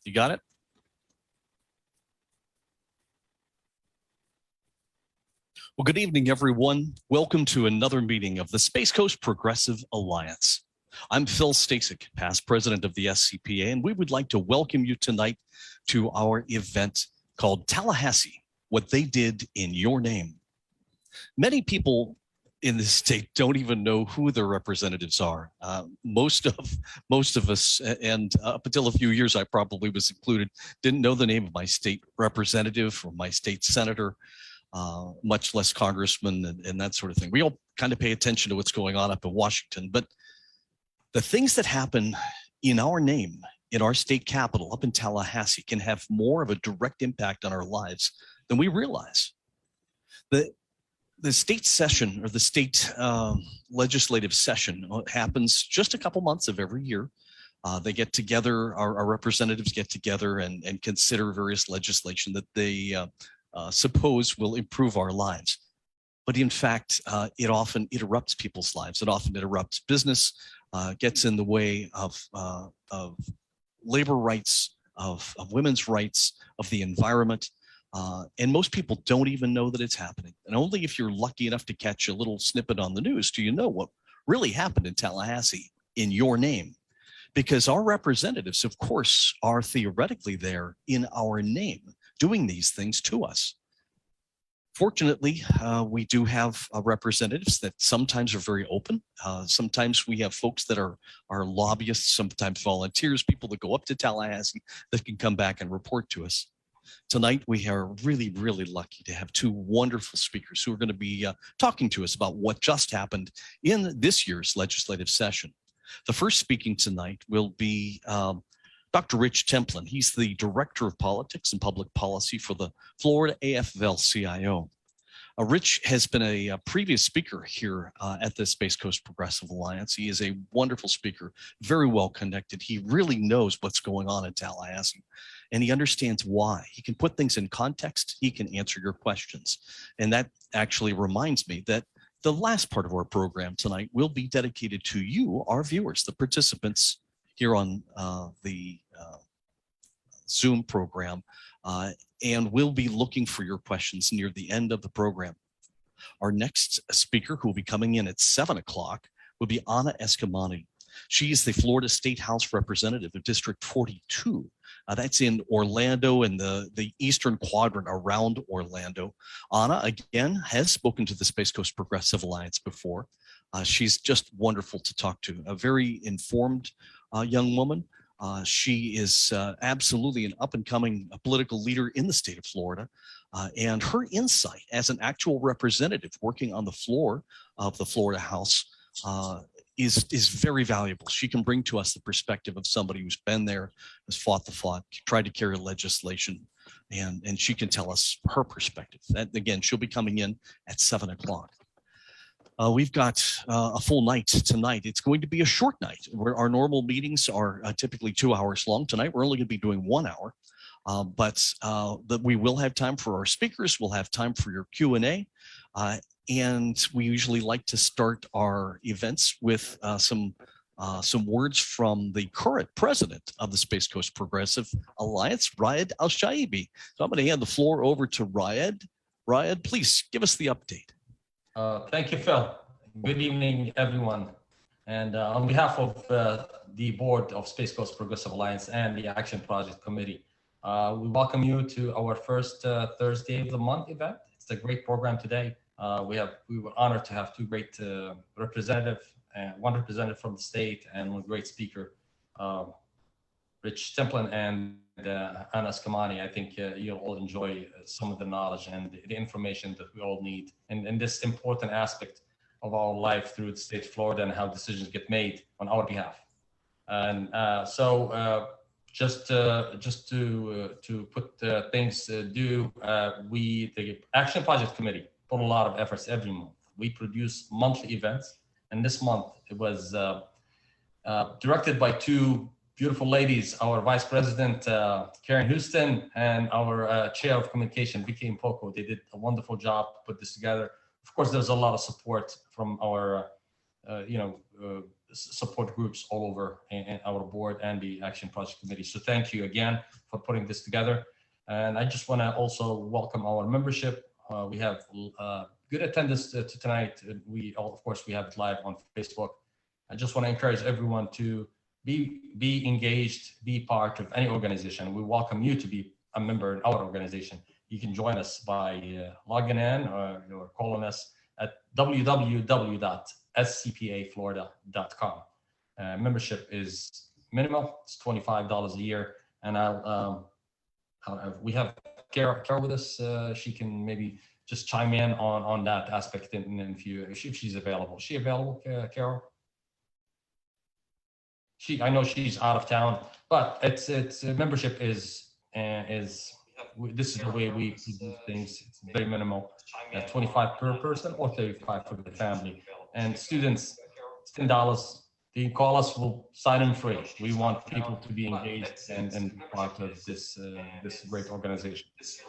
You got it? Well, good evening, everyone. Welcome to another meeting of the Space Coast Progressive Alliance. I'm Phil Stasek, past president of the SCPA, and we would like to welcome you tonight to our event called Tallahassee, What They Did in Your Name. Many people in this state don't even know who their representatives are. Most of us, and up until a few years, I probably was included, didn't know the name of my state representative or my state senator, much less congressman and that sort of thing. We all kind of pay attention to what's going on up in Washington, but the things that happen in our name, in our state capital, up in Tallahassee, can have more of a direct impact on our lives than we realize. The state session, or the state legislative session, happens just a couple months of every year. They get together, our representatives get together and consider various legislation that they suppose will improve our lives. But in fact, it often interrupts people's lives. It often interrupts business, gets in the way of labor rights, of women's rights, of the environment. And most people don't even know that it's happening. And only if you're lucky enough to catch a little snippet on the news do you know what really happened in Tallahassee in your name. Because our representatives, of course, are theoretically there in our name, doing these things to us. Fortunately, we do have representatives that sometimes are very open. Sometimes we have folks that are lobbyists, sometimes volunteers, people that go up to Tallahassee that can come back and report to us. Tonight, we are really, really lucky to have two wonderful speakers who are going to be talking to us about what just happened in this year's legislative session. The first speaking tonight will be Dr. Rich Templin. He's the Director of Politics and Public Policy for the Florida AFL-CIO. Rich has been a previous speaker here at the Space Coast Progressive Alliance. He is a wonderful speaker, very well connected. He really knows what's going on in Tallahassee, and he understands why. He can put things in context. He can answer your questions. And that actually reminds me that the last part of our program tonight will be dedicated to you, our viewers, the participants here on the Zoom program, and we'll be looking for your questions near the end of the program. Our next speaker, who will be coming in at 7 o'clock, will be Eskamani. She is the Florida State House Representative of District 42. That's in Orlando and the eastern quadrant around Orlando. Anna, again, has spoken to the Space Coast Progressive Alliance before. She's just wonderful to talk to, a very informed young woman. She is absolutely an up-and-coming political leader in the state of Florida, and her insight as an actual representative working on the floor of the Florida House is very valuable. She can bring to us the perspective of somebody who's been there, has fought the fight, tried to carry legislation, and she can tell us her perspective. That, again, she'll be coming in at 7 o'clock. We've got a full night tonight. It's going to be a short night. Our normal meetings are typically 2 hours long. Tonight, we're only going to be doing 1 hour, but we will have time for our speakers. We'll have time for your Q&A, and we usually like to start our events with some words from the current president of the Space Coast Progressive Alliance, Riyad Al-Shaibi. So I'm going to hand the floor over to Riyad. Riyad, please give us the update. Thank you, Phil. Good evening, everyone. And on behalf of the board of Space Coast Progressive Alliance and the Action Project Committee, we welcome you to our first Thursday of the month event. It's a great program today. We were honored to have two great representatives, one representative from the state and one great speaker, Rich Templin and Eskamani. I think you'll all enjoy some of the knowledge and the information that we all need in this important aspect of our life through the state of Florida and how decisions get made on our behalf. And just to put things due, the Action Project Committee put a lot of efforts every month. We produce monthly events, and this month it was directed by two beautiful ladies, our Vice President, Karen Houston, and our Chair of Communication, Vicky Mpoko. They did a wonderful job to put this together. Of course, there's a lot of support from our, support groups all over in our board and the Action Project Committee. So thank you again for putting this together. And I just want to also welcome our membership. We have good attendance tonight. Of course, we have it live on Facebook. I just want to encourage everyone to be engaged, be part of any organization. We welcome you to be a member in our organization. You can join us by logging in or calling us at www.scpaflorida.com. Membership is minimal. It's $25 a year. And we have Carol with us. She can maybe just chime in on that aspect if she's available. Is she available, Carol? I know she's out of town, but it's membership is this is the way we do things. It's very minimal, 25 per person or 35 for the family. And students, it's $10. They call us, we'll sign in free. We want people to be engaged and be part of this great organization.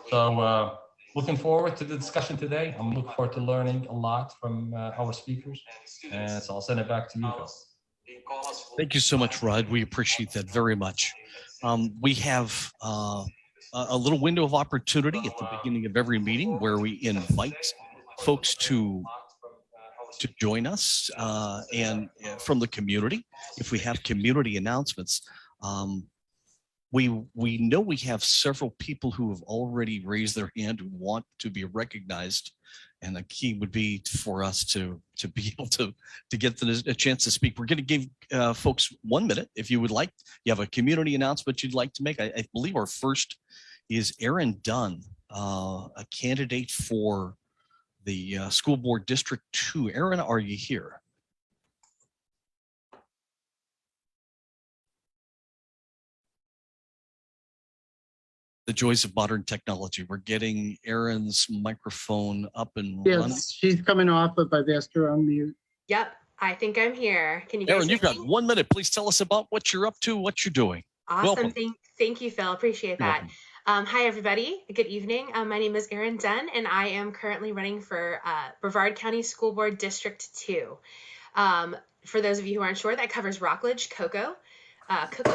So looking forward to the discussion today. I'm looking forward to learning a lot from our speakers. And so I'll send it back to you, Phil. Thank you so much, Rod. We appreciate that very much. We have a little window of opportunity at the beginning of every meeting where we invite folks to join us and from the community. If we have community announcements, we know we have several people who have already raised their hand who want to be recognized, and the key would be for us to be able to get a chance to speak. We're going to give folks 1 minute if you would like. You have a community announcement you'd like to make. I believe our first is Aaron Dunn, a candidate for the School Board District 2. Aaron, are you here? The joys of modern technology. We're getting Aaron's microphone up and running. Yes, she's coming off, but I've asked her on mute. Yep, I think I'm here. Can you guys Aaron, hear you've got me? 1 minute. Please tell us about what you're up to, what you're doing. Awesome. Thank you, Phil. Appreciate You're that. Hi, everybody. Good evening. My name is Erin Dunn, and I am currently running for Brevard County School Board District 2. For those of you who aren't sure, that covers Rockledge, Cocoa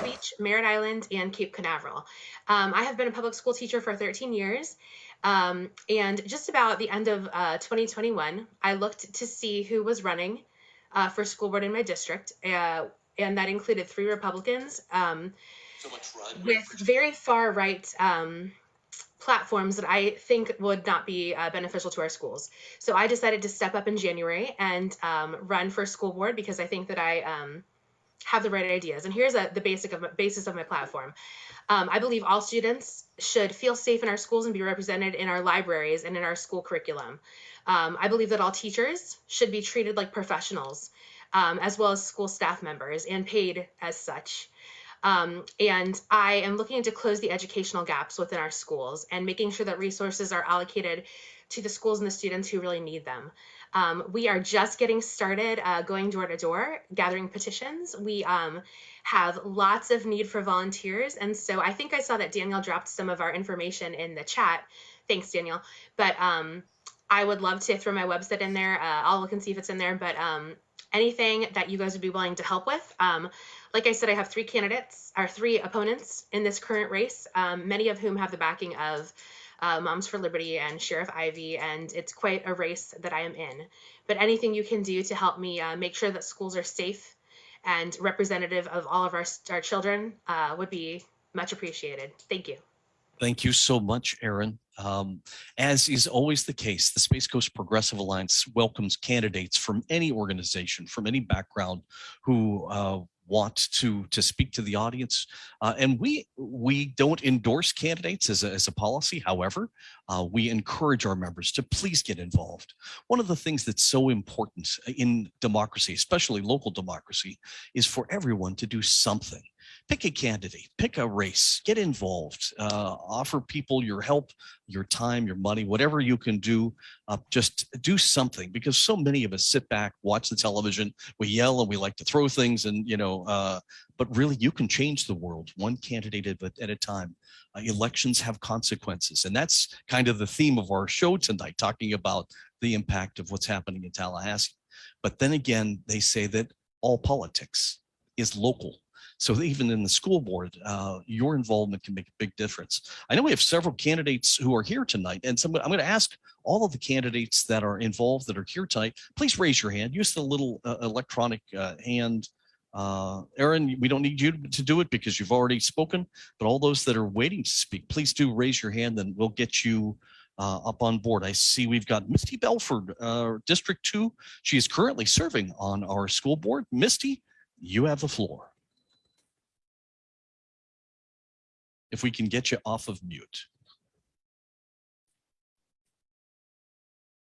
Beach, Merritt Island, and Cape Canaveral. I have been a public school teacher for 13 years. And just about the end of 2021, I looked to see who was running for school board in my district. And that included 3 Republicans with very far right platforms that I think would not be beneficial to our schools. So I decided to step up in January and run for school board because I think that I have the right ideas. And here's the basis of my platform. I believe all students should feel safe in our schools and be represented in our libraries and in our school curriculum. I believe that all teachers should be treated like professionals, as well as school staff members, and paid as such. And I am looking to close the educational gaps within our schools and making sure that resources are allocated to the schools and the students who really need them. We are just getting started going door to door, gathering petitions. We have lots of need for volunteers. And so I think I saw that Daniel dropped some of our information in the chat. Thanks, Daniel. But I would love to throw my website in there. I'll look and see if it's in there. But anything that you guys would be willing to help with. Like I said, I have 3 opponents in this current race, many of whom have the backing of Moms for Liberty and Sheriff Ivey, and it's quite a race that I am in. But anything you can do to help me make sure that schools are safe and representative of all of our children would be much appreciated. Thank you. Thank you so much, Aaron. As is always the case, the Space Coast Progressive Alliance welcomes candidates from any organization, from any background, who want to speak to the audience. And we don't endorse candidates as a policy. However, we encourage our members to please get involved. One of the things that's so important in democracy, especially local democracy, is for everyone to do something. Pick a candidate, pick a race, get involved, offer people your help, your time, your money, whatever you can do. Just do something, because so many of us sit back, watch the television, we yell and we like to throw things, and but really you can change the world one candidate at a time. Elections have consequences, and that's kind of the theme of our show tonight, talking about the impact of what's happening in Tallahassee. But then again, they say that all politics is local. So even in the school board, your involvement can make a big difference. I know we have several candidates who are here tonight, and so I'm going to ask all of the candidates that are involved that are here tonight, please raise your hand. Use the little electronic hand. Aaron, we don't need you to do it because you've already spoken, but all those that are waiting to speak, please do raise your hand and we'll get you up on board. I see we've got Misty Belford, District 2. She is currently serving on our school board. Misty, you have the floor. If we can get you off of mute.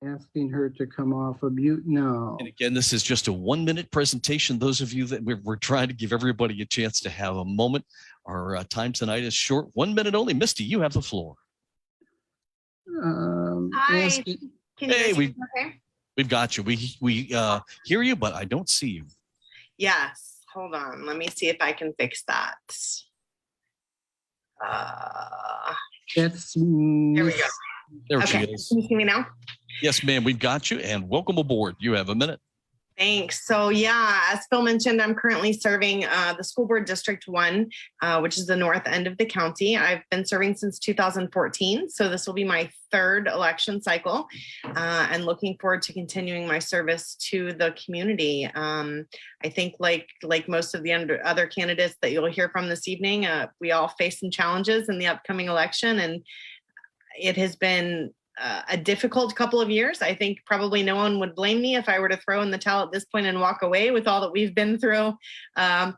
Asking her to come off of mute now. And again, this is just a 1-minute presentation. Those of you that we're trying to give everybody a chance to have a moment. Our time tonight is short, 1 minute only. Misty, you have the floor. Hi. Can you Hey, guys hear me okay? we've got you. We hear you, but I don't see you. Yes. Hold on. Let me see if I can fix that. That's There we go. There Okay. she is. Can you see me now? Yes, ma'am, we've got you, and welcome aboard. You have a minute. Thanks. So yeah, as Phil mentioned, I'm currently serving the school board District 1, which is the north end of the county. I've been serving since 2014. So this will be my third election cycle and looking forward to continuing my service to the community. I think like most of the other candidates that you'll hear from this evening, we all face some challenges in the upcoming election, and it has been a difficult couple of years. I think probably no one would blame me if I were to throw in the towel at this point and walk away with all that we've been through,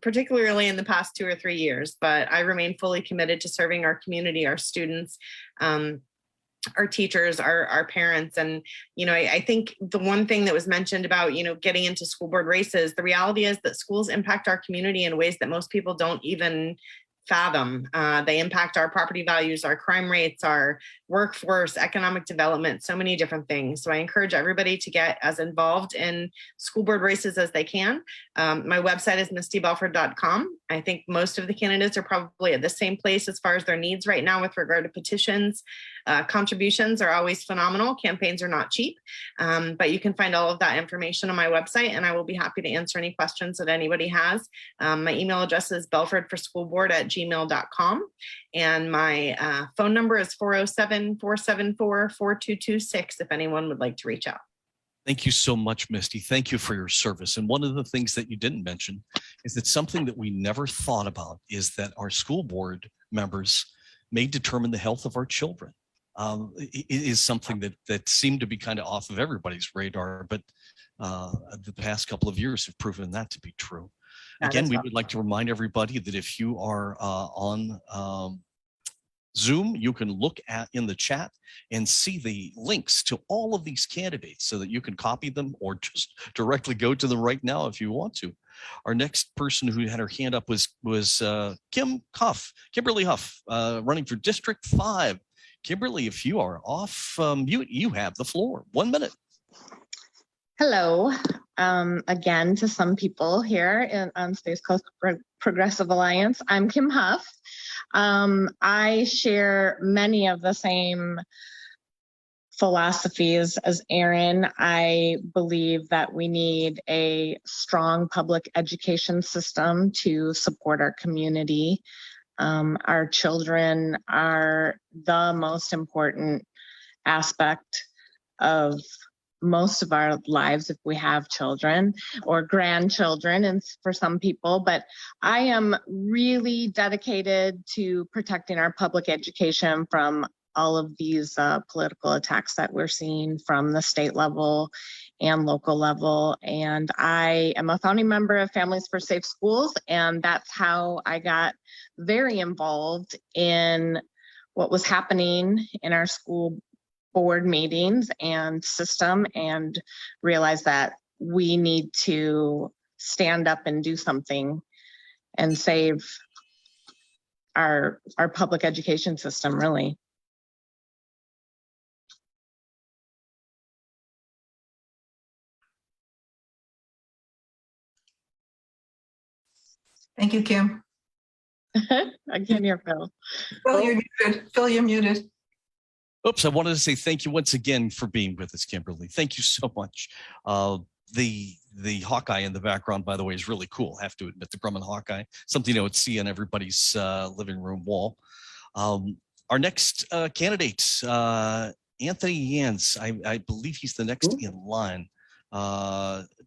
particularly in the past 2 or 3 years. But I remain fully committed to serving our community, our students, our teachers, our parents. And, I think the one thing that was mentioned about, getting into school board races, the reality is that schools impact our community in ways that most people don't even fathom. They impact our property values, our crime rates, our workforce, economic development, so many different things. So I encourage everybody to get as involved in school board races as they can. My website is mistybelford.com. I think most of the candidates are probably at the same place as far as their needs right now with regard to petitions. Contributions are always phenomenal. Campaigns are not cheap, but you can find all of that information on my website, and I will be happy to answer any questions that anybody has. My email address is belfordforschoolboard@gmail.com, and my phone number is 407-474-4226 if anyone would like to reach out. Thank you so much, Misty. Thank you for your service. And one of the things that you didn't mention is that something that we never thought about is that our school board members may determine the health of our children. It is something that seemed to be kind of off of everybody's radar, but the past couple of years have proven that to be true. Again, we would like to remind everybody that if you are on Zoom, you can look in the chat and see the links to all of these candidates so that you can copy them or just directly go to them right now if you want to. Our next person who had her hand up was Kimberly Huff, running for District 5. Kimberly, if you are off mute, you have the floor. 1 minute. Hello, again to some people here on Space Coast Progressive Alliance. I'm Kim Huff. I share many of the same philosophies as Aaron. I believe that we need a strong public education system to support our community. Our children are the most important aspect of most of our lives if we have children or grandchildren, and for some people, but I am really dedicated to protecting our public education from all of these political attacks that we're seeing from the state level and local level. And I am a founding member of Families for Safe Schools, and that's how I got very involved in what was happening in our school board meetings and system, and realize that we need to stand up and do something and save our public education system, really. Thank you, Kim. I can't hear Phil. Phil, you're muted. Phil, you're muted. Oops, I wanted to say thank you once again for being with us, Kimberly. Thank you so much. the Hawkeye in the background, by the way, is really cool. I have to admit, the Grumman Hawkeye, something I would see on everybody's living room wall. Our next candidate, Anthony Yans, I believe he's the next in line.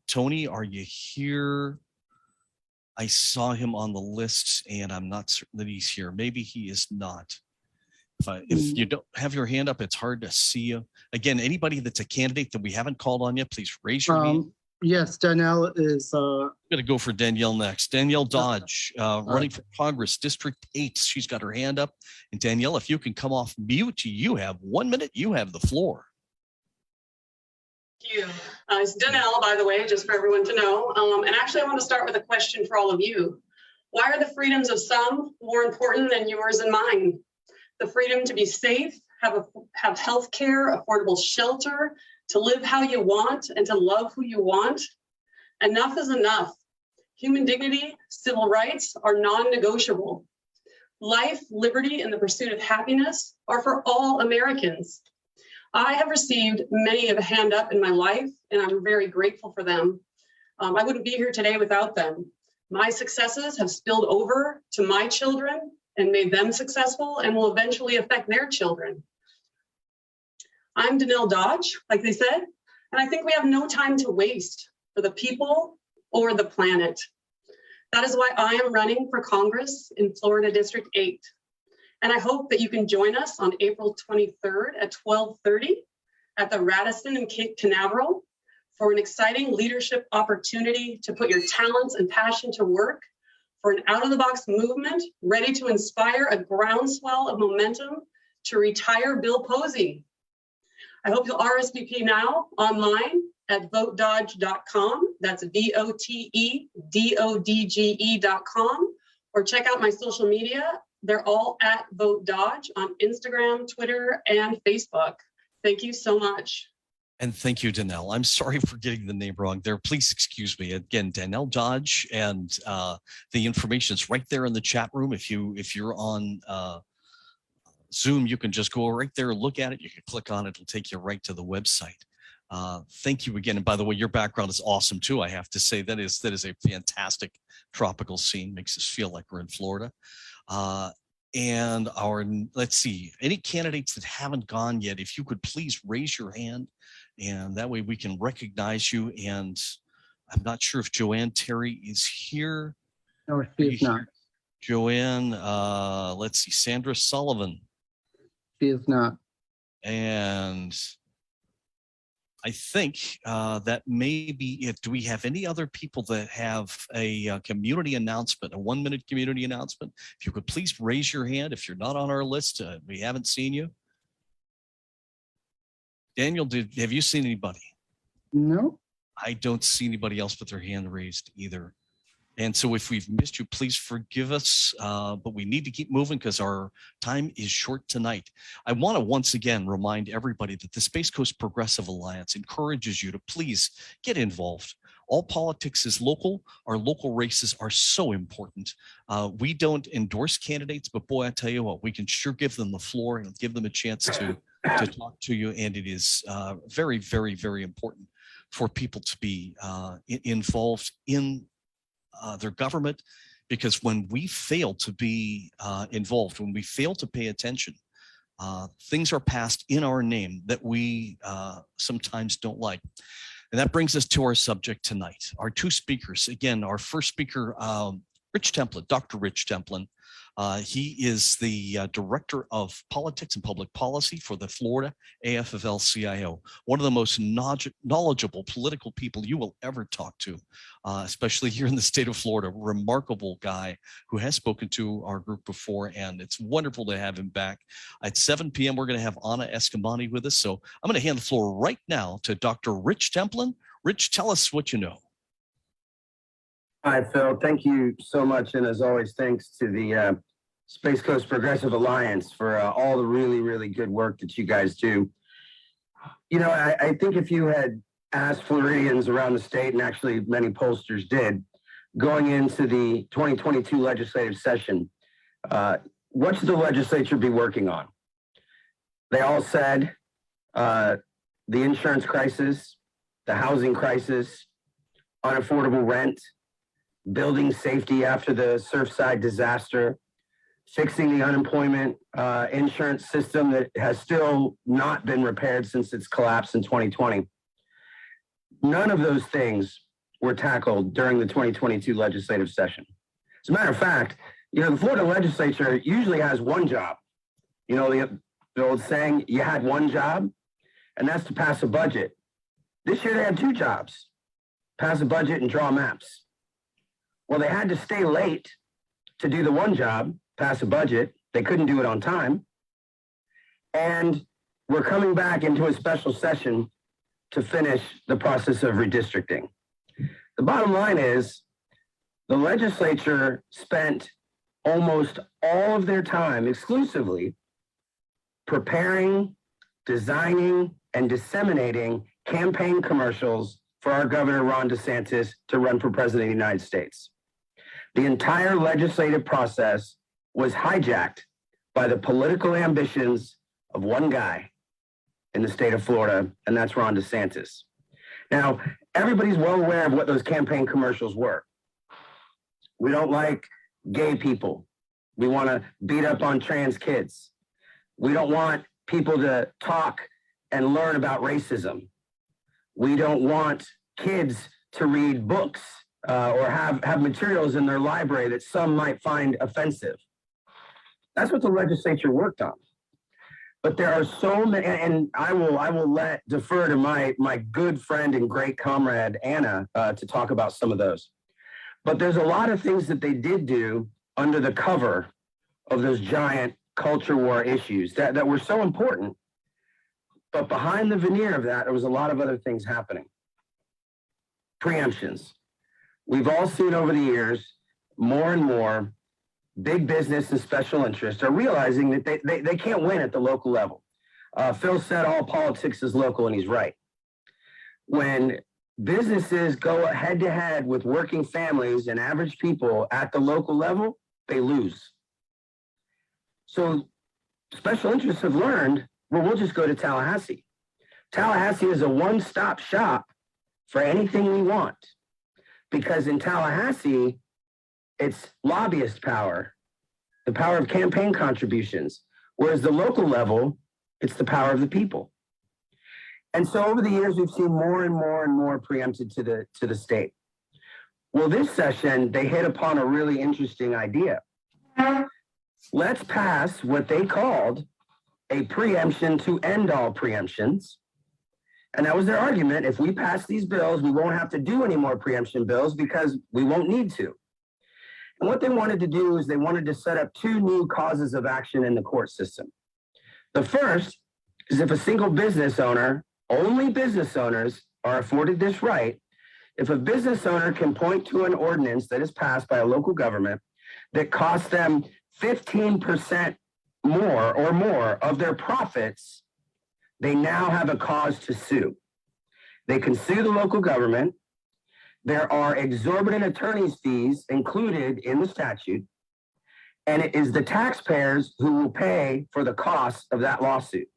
Tony, are you here? I saw him on the list, and I'm not certain that he's here. Maybe he is not. If you don't have your hand up, it's hard to see you. Again, anybody that's a candidate that we haven't called on yet, please raise your hand. Yes, Danielle is. I'm going to go for Danielle next. Danielle Dodge, running for Congress, District 8. She's got her hand up. And Danielle, if you can come off mute, you have 1 minute. You have the floor. Thank you. It's Danielle, by the way, just for everyone to know. And actually, I want to start with a question for all of you. Why are the freedoms of some more important than yours and mine? The freedom to be safe, have health care, affordable shelter, to live how you want, and to love who you want. Enough is enough. Human dignity, civil rights are non-negotiable. Life, liberty, and the pursuit of happiness are for all Americans. I have received many of a hand up in my life, and I'm very grateful for them. I wouldn't be here today without them. My successes have spilled over to my children and made them successful and will eventually affect their children. I'm Danielle Dodge, like they said, and I think we have no time to waste for the people or the planet. That is why I am running for Congress in Florida District 8. And I hope that you can join us on April 23rd at 12:30 at the Radisson in Cape Canaveral for an exciting leadership opportunity to put your talents and passion to work for an out-of-the-box movement ready to inspire a groundswell of momentum to retire Bill Posey. I hope you'll RSVP now online at votedodge.com. That's VOTEDODGE.com, or check out my social media. They're all at Vote Dodge on Instagram, Twitter, and Facebook. Thank you so much. And thank you, Danelle. I'm sorry for getting the name wrong there. Please excuse me. Again, Danelle Dodge, and the information is right there in the chat room. If you're on Zoom, you can just go right there, look at it. You can click on it. It'll take you right to the website. Thank you again. And by the way, your background is awesome too. I have to say that is a fantastic tropical scene. Makes us feel like we're in Florida. And let's see, any candidates that haven't gone yet, if you could please raise your hand, and that way we can recognize you. And I'm not sure if Joanne Terry is here. No, she is not. Joanne, let's see, Sandra Sullivan. She is not. And I think that may be it. Do we have any other people that have a community announcement, a 1 minute community announcement? If you could please raise your hand if you're not on our list, we haven't seen you. Daniel, have you seen anybody? No. I don't see anybody else with their hand raised either. And so if we've missed you, please forgive us, but we need to keep moving because our time is short tonight. I want to once again remind everybody that the Space Coast Progressive Alliance encourages you to please get involved. All politics is local. Our local races are so important. We don't endorse candidates, but boy, I tell you what, we can sure give them the floor and give them a chance to talk to you. And it is very, very, very important for people to be involved in their government, because when we fail to be involved, when we fail to pay attention, things are passed in our name that we sometimes don't like. And that brings us to our subject tonight. Our two speakers, again, our first speaker, Rich Templin, Dr. Rich Templin. He is the Director of Politics and Public Policy for the Florida AFL-CIO, one of the most knowledgeable political people you will ever talk to, especially here in the state of Florida. Remarkable guy who has spoken to our group before, and it's wonderful to have him back. At 7 p.m., we're going to have Anna Eskamani with us. So I'm going to hand the floor right now to Dr. Rich Templin. Rich, tell us what you know. Hi, Phil. Thank you so much. And as always, thanks to the Space Coast Progressive Alliance for all the really, really good work that you guys do. You know, I think if you had asked Floridians around the state, and actually many pollsters did, going into the 2022 legislative session, what should the legislature be working on? They all said the insurance crisis, the housing crisis, unaffordable rent, building safety after the Surfside disaster, fixing the unemployment insurance system that has still not been repaired since its collapse in 2020. None of those things were tackled during the 2022 legislative session. As a matter of fact, the Florida legislature usually has one job. The old saying, you had one job, and that's to pass a budget. This year they had two jobs, pass a budget and draw maps. Well, they had to stay late to do the one job, pass a budget. They couldn't do it on time. And we're coming back into a special session to finish the process of redistricting. The bottom line is the legislature spent almost all of their time exclusively preparing, designing, and disseminating campaign commercials for our Governor Ron DeSantis to run for president of the United States. The entire legislative process was hijacked by the political ambitions of one guy in the state of Florida, and that's Ron DeSantis. Now, everybody's well aware of what those campaign commercials were. We don't like gay people. We want to beat up on trans kids. We don't want people to talk and learn about racism. We don't want kids to read books or have materials in their library that some might find offensive. That's what the legislature worked on. But there are so many, and I will defer to my good friend and great comrade Anna to talk about some of those. But there's a lot of things that they did do under the cover of those giant culture war issues that were so important. But behind the veneer of that, there was a lot of other things happening. Preemptions. We've all seen over the years, more and more big business and special interests are realizing that they can't win at the local level. Phil said all politics is local, and he's right. When businesses go head to head with working families and average people at the local level, they lose. So special interests have learned, well, we'll just go to Tallahassee. Tallahassee is a one-stop shop for anything we want, because in Tallahassee, it's lobbyist power, the power of campaign contributions, whereas the local level, it's the power of the people. And so over the years, we've seen more and more and more preempted to the state. Well, this session, they hit upon a really interesting idea. Let's pass what they called a preemption to end all preemptions. And that was their argument. If we pass these bills, we won't have to do any more preemption bills because we won't need to. And what they wanted to do is they wanted to set up two new causes of action in the court system. The first is if a single business owner, only business owners are afforded this right, if a business owner can point to an ordinance that is passed by a local government that costs them 15% more or more of their profits, they now have a cause to sue. They can sue the local government. There are exorbitant attorney's fees included in the statute, and it is the taxpayers who will pay for the cost of that lawsuit.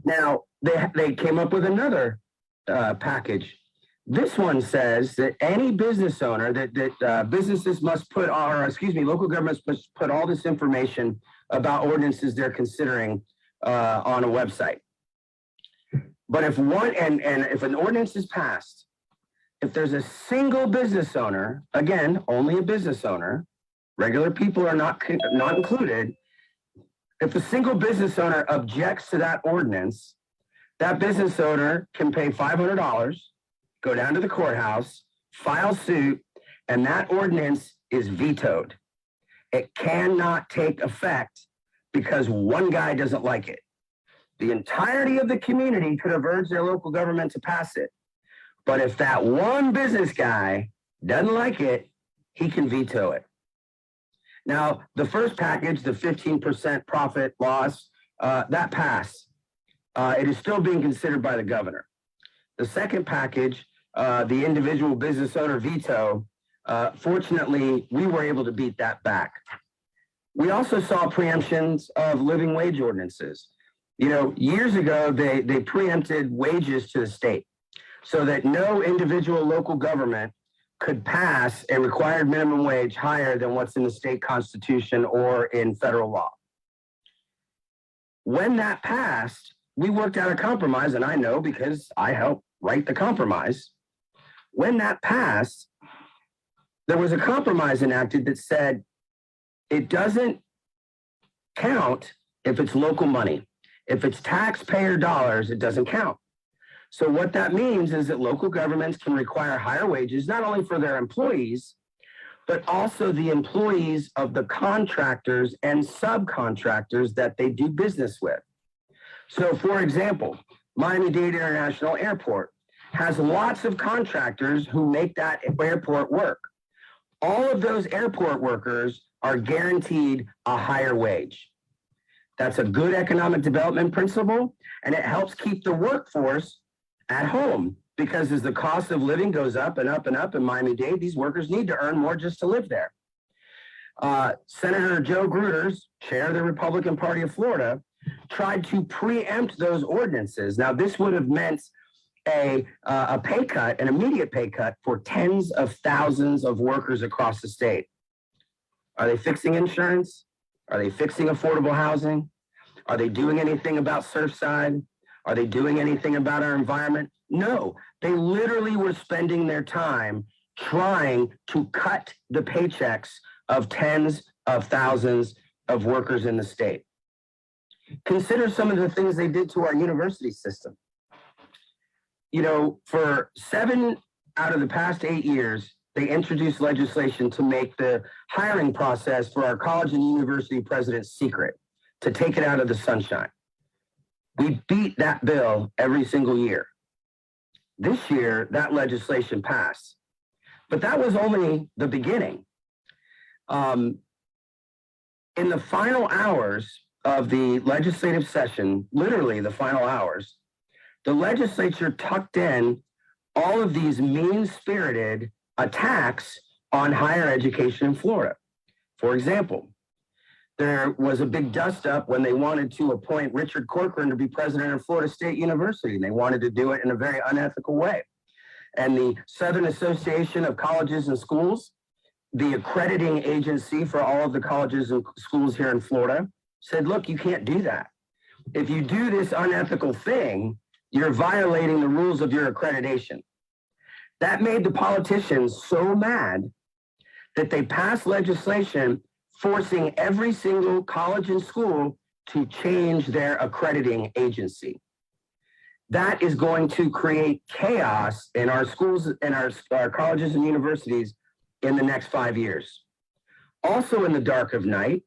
Now, they came up with another package. This one says that any business owner that businesses must put, local governments must put all this information about ordinances they're considering on a website. But if if an ordinance is passed, if there's a single business owner, again, only a business owner, regular people are not included. If a single business owner objects to that ordinance, that business owner can pay $500, go down to the courthouse, file suit, and that ordinance is vetoed. It cannot take effect because one guy doesn't like it. The entirety of the community could have urged their local government to pass it. But if that one business guy doesn't like it, he can veto it. Now, the first package, the 15% profit loss, that passed. It is still being considered by the governor. The second package, the individual business owner veto, fortunately, we were able to beat that back. We also saw preemptions of living wage ordinances. Years ago, they preempted wages to the state. so that no individual local government could pass a required minimum wage higher than what's in the state constitution or in federal law. When that passed, we worked out a compromise, and I know because I helped write the compromise. When that passed, there was a compromise enacted that said it doesn't count if it's local money. If it's taxpayer dollars, it doesn't count. So what that means is that local governments can require higher wages, not only for their employees, but also the employees of the contractors and subcontractors that they do business with. So for example, Miami-Dade International Airport has lots of contractors who make that airport work. All of those airport workers are guaranteed a higher wage. That's a good economic development principle, and it helps keep the workforce at home, because as the cost of living goes up and up and up in Miami-Dade, these workers need to earn more just to live there. Senator Joe Gruters, chair of the Republican Party of Florida, tried to preempt those ordinances. Now, this would have meant a pay cut, an immediate pay cut for tens of thousands of workers across the state. Are they fixing insurance? Are they fixing affordable housing? Are they doing anything about Surfside? Are they doing anything about our environment? No, they literally were spending their time trying to cut the paychecks of tens of thousands of workers in the state. Consider some of the things they did to our university system. You know, for 7 out of the past 8 years, they introduced legislation to make the hiring process for our college and university presidents secret, to take it out of the sunshine. We beat that bill every single year. This year, that legislation passed, but that was only the beginning. In the final hours of the legislative session, literally the final hours, the legislature tucked in all of these mean-spirited attacks on higher education in Florida. For example, there was a big dust-up when they wanted to appoint Richard Corcoran to be president of Florida State University, and they wanted to do it in a very unethical way. And the Southern Association of Colleges and Schools, the accrediting agency for all of the colleges and schools here in Florida, said, look, you can't do that. If you do this unethical thing, you're violating the rules of your accreditation. That made the politicians so mad that they passed legislation forcing every single college and school to change their accrediting agency. That is going to create chaos in our schools and our colleges and universities in the next 5 years. Also in the dark of night,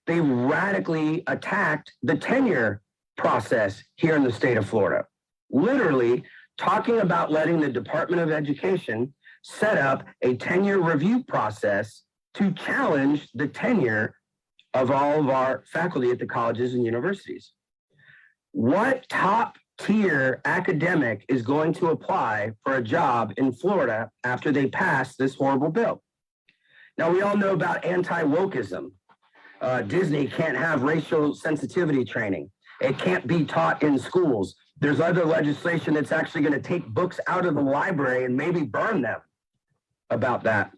they radically attacked the tenure process here in the state of Florida, literally talking about letting the Department of Education set up a tenure review process to challenge the tenure of all of our faculty at the colleges and universities. What top-tier academic is going to apply for a job in Florida after they pass this horrible bill? Now, we all know about anti-wokeism. Disney can't have racial sensitivity training. It can't be taught in schools. There's other legislation that's actually going to take books out of the library and maybe burn them about that.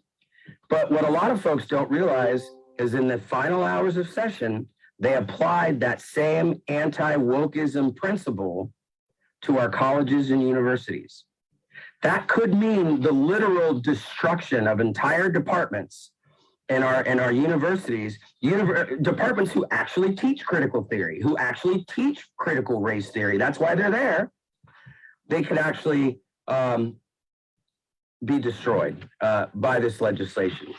But what a lot of folks don't realize is in the final hours of session, they applied that same anti-wokeism principle to our colleges and universities. That could mean the literal destruction of entire departments in our universities, departments who actually teach critical theory, who actually teach critical race theory. That's why they're there. They could actually be destroyed by this legislation.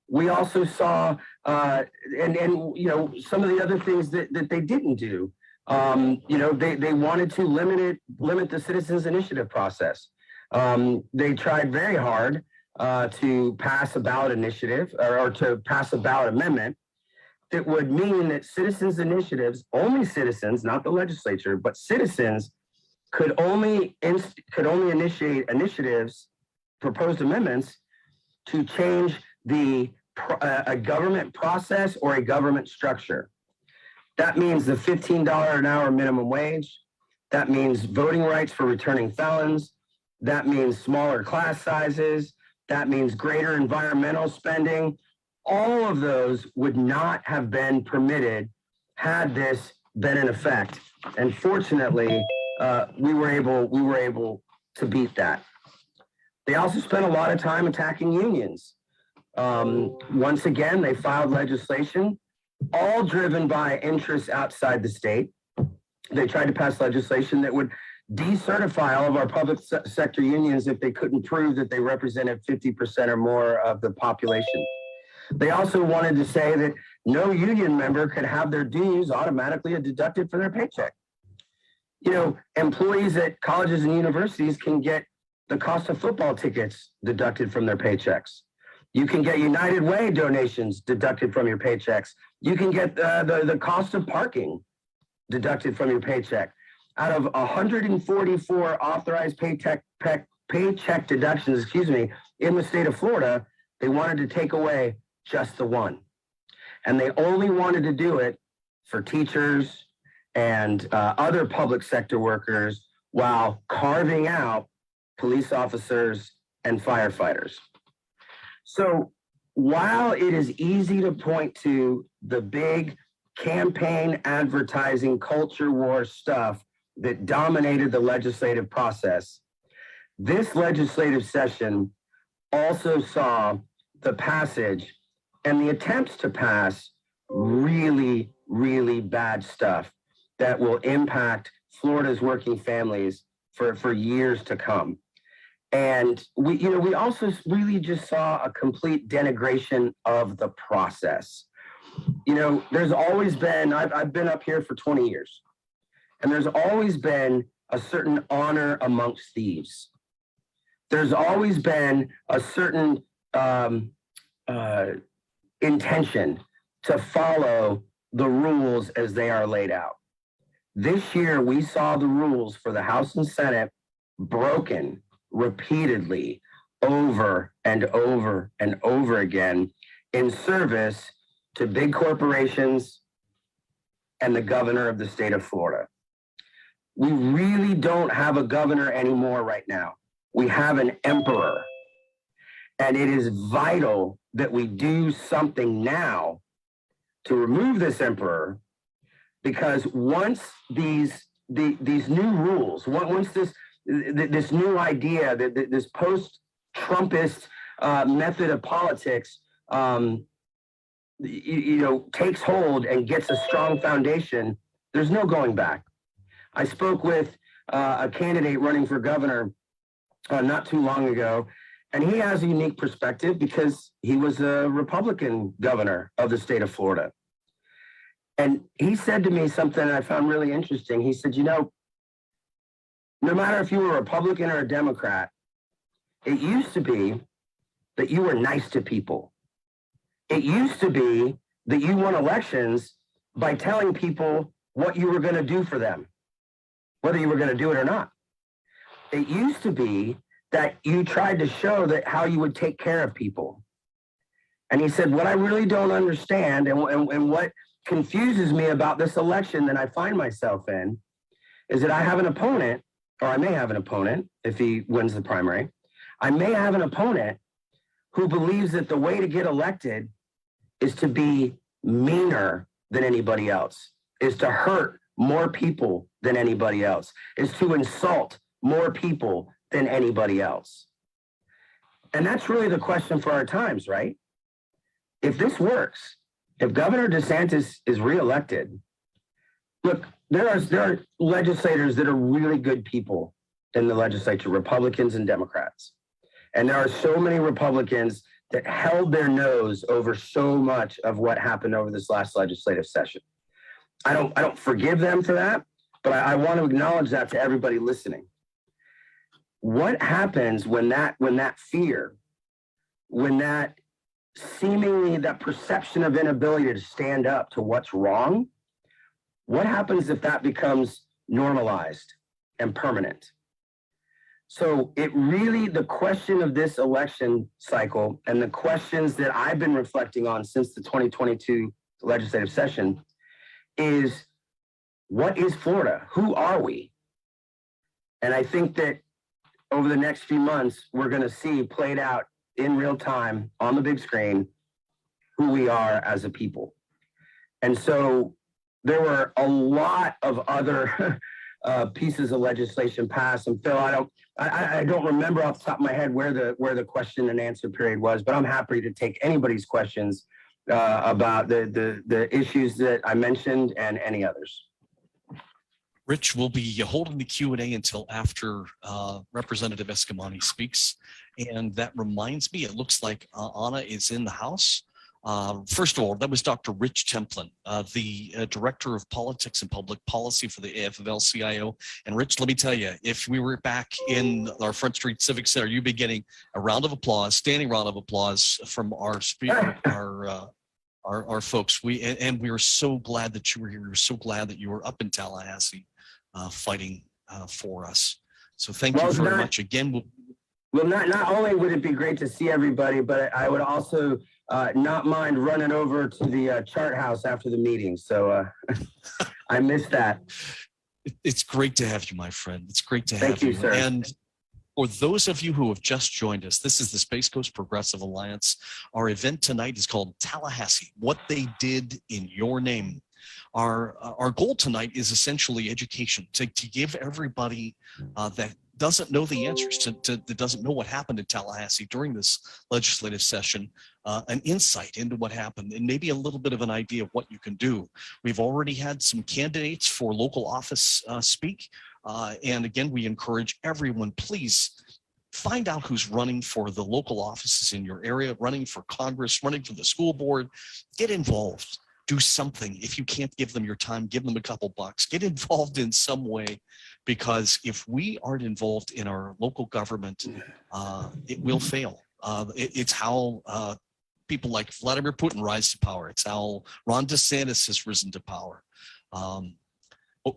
We also saw, and you know, some of the other things that they didn't do. You know, they wanted to limit the citizens initiative process. They tried very hard to pass a ballot initiative or to pass a ballot amendment that would mean that citizens initiatives, only citizens, not the legislature, but citizens could only initiate initiatives, proposed amendments to change a government process or a government structure. That means the $15 an hour minimum wage, That means voting rights for returning felons. That means smaller class sizes. That means greater environmental spending. All of those would not have been permitted had this been in effect. And fortunately, we were able to beat that. They also spent a lot of time attacking unions. Once again, they filed legislation, all driven by interests outside the state. They tried to pass legislation that would decertify all of our public sector unions if they couldn't prove that they represented 50% or more of the population. They also wanted to say that no union member could have their dues automatically deducted from their paycheck. You know, employees at colleges and universities can get the cost of football tickets deducted from their paychecks. You can get United Way donations deducted from your paychecks. You can get the cost of parking deducted from your paycheck. Out of 144 authorized paycheck deductions, in the state of Florida, they wanted to take away just the one. And they only wanted to do it for teachers and other public sector workers while carving out police officers and firefighters. So while it is easy to point to the big campaign advertising culture war stuff that dominated the legislative process, this legislative session also saw the passage and the attempts to pass really, really bad stuff that will impact Florida's working families for years to come. And we also really just saw a complete denigration of the process. You know, there's always been, I've been up here for 20 years, and there's always been a certain honor amongst thieves. There's always been a certain intention to follow the rules as they are laid out. This year, we saw the rules for the House and Senate broken repeatedly over and over and over again in service to big corporations and the governor of the state of Florida. We really don't have a governor anymore right now. We have an emperor. And it is vital that we do something now to remove this emperor, because once these new rules, once this new idea, this post-Trumpist method of politics, takes hold and gets a strong foundation, there's no going back. I spoke with a candidate running for governor not too long ago, and he has a unique perspective because he was a Republican governor of the state of Florida. And he said to me something I found really interesting. He said, no matter if you were a Republican or a Democrat, it used to be that you were nice to people. It used to be that you won elections by telling people what you were going to do for them, whether you were going to do it or not. It used to be that you tried to show that how you would take care of people. And he said, what I really don't understand and what confuses me about this election that I find myself in is that I have an opponent, or I may have an opponent if he wins the primary. I may have an opponent who believes that the way to get elected is to be meaner than anybody else, is to hurt more people than anybody else, is to insult more people than anybody else. And that's really the question for our times, right? If this works, if Governor DeSantis is reelected, look, there are legislators that are really good people in the legislature, Republicans and Democrats. And there are so many Republicans that held their nose over so much of what happened over this last legislative session. I don't forgive them for that, but I want to acknowledge that to everybody listening. What happens when that fear, when that seemingly that perception of inability to stand up to what's wrong, what happens if that becomes normalized and permanent? So the question of this election cycle and the questions that I've been reflecting on since the 2022 legislative session is, what is Florida? Who are we? And I think that over the next few months, we're going to see played out in real time on the big screen who we are as a people. And so there were a lot of other pieces of legislation passed. And Phil, I don't remember off the top of my head where the question and answer period was, but I'm happy to take anybody's questions about the issues that I mentioned and any others. Rich will be holding the Q&A until after Representative Eskamani speaks. And that reminds me, it looks like Anna is in the house. First of all, that was Dr. Rich Templin, the Director of Politics and Public Policy for the AFL-CIO. And Rich, let me tell you, if we were back in our Front Street Civic Center, you'd be getting a round of applause, standing round of applause from our speaker, our folks. We are so glad that you were here. We're so glad that you were up in Tallahassee fighting for us. So thank you very much again. Well, not only would it be great to see everybody, but I would also not mind running over to the chart house after the meeting. So I missed that. It's great to have you, my friend. It's great to have Thank you, sir. And for those of you who have just joined us, this is the Space Coast Progressive Alliance. Our event tonight is called Tallahassee, What They Did in Your Name. Our goal tonight is essentially education, to give everybody that doesn't know the answers, that doesn't know what happened in Tallahassee during this legislative session, an insight into what happened and maybe a little bit of an idea of what you can do. We've already had some candidates for local office speak. And again, we encourage everyone, please find out who's running for the local offices in your area, running for Congress, running for the school board. Get involved. Do something. If you can't give them your time, give them a couple bucks. Get involved in some way, because if we aren't involved in our local government, it will fail. It's how people like Vladimir Putin rise to power. It's how Ron DeSantis has risen to power.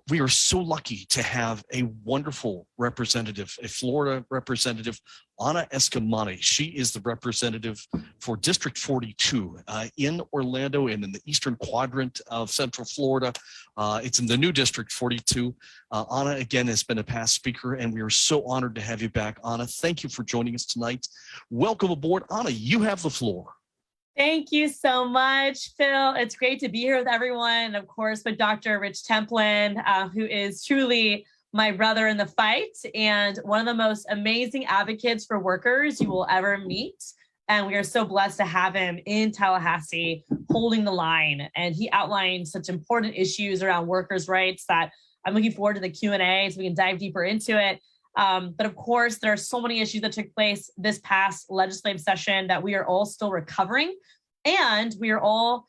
We are so lucky to have a wonderful representative, a Florida representative, Anna Eskamani. She is the representative for District 42 in Orlando and in the eastern quadrant of Central Florida. It's in the new District 42. Anna, again, has been a past speaker, and we are so honored to have you back. Anna, thank you for joining us tonight. Welcome aboard. Anna, you have the floor. Thank you so much, Phil. It's great to be here with everyone. And of course, with Dr. Rich Templin, who is truly my brother in the fight and one of the most amazing advocates for workers you will ever meet. And we are so blessed to have him in Tallahassee holding the line. And he outlined such important issues around workers' rights that I'm looking forward to the Q&A so we can dive deeper into it. But of course, there are so many issues that took place this past legislative session that we are all still recovering. And we are all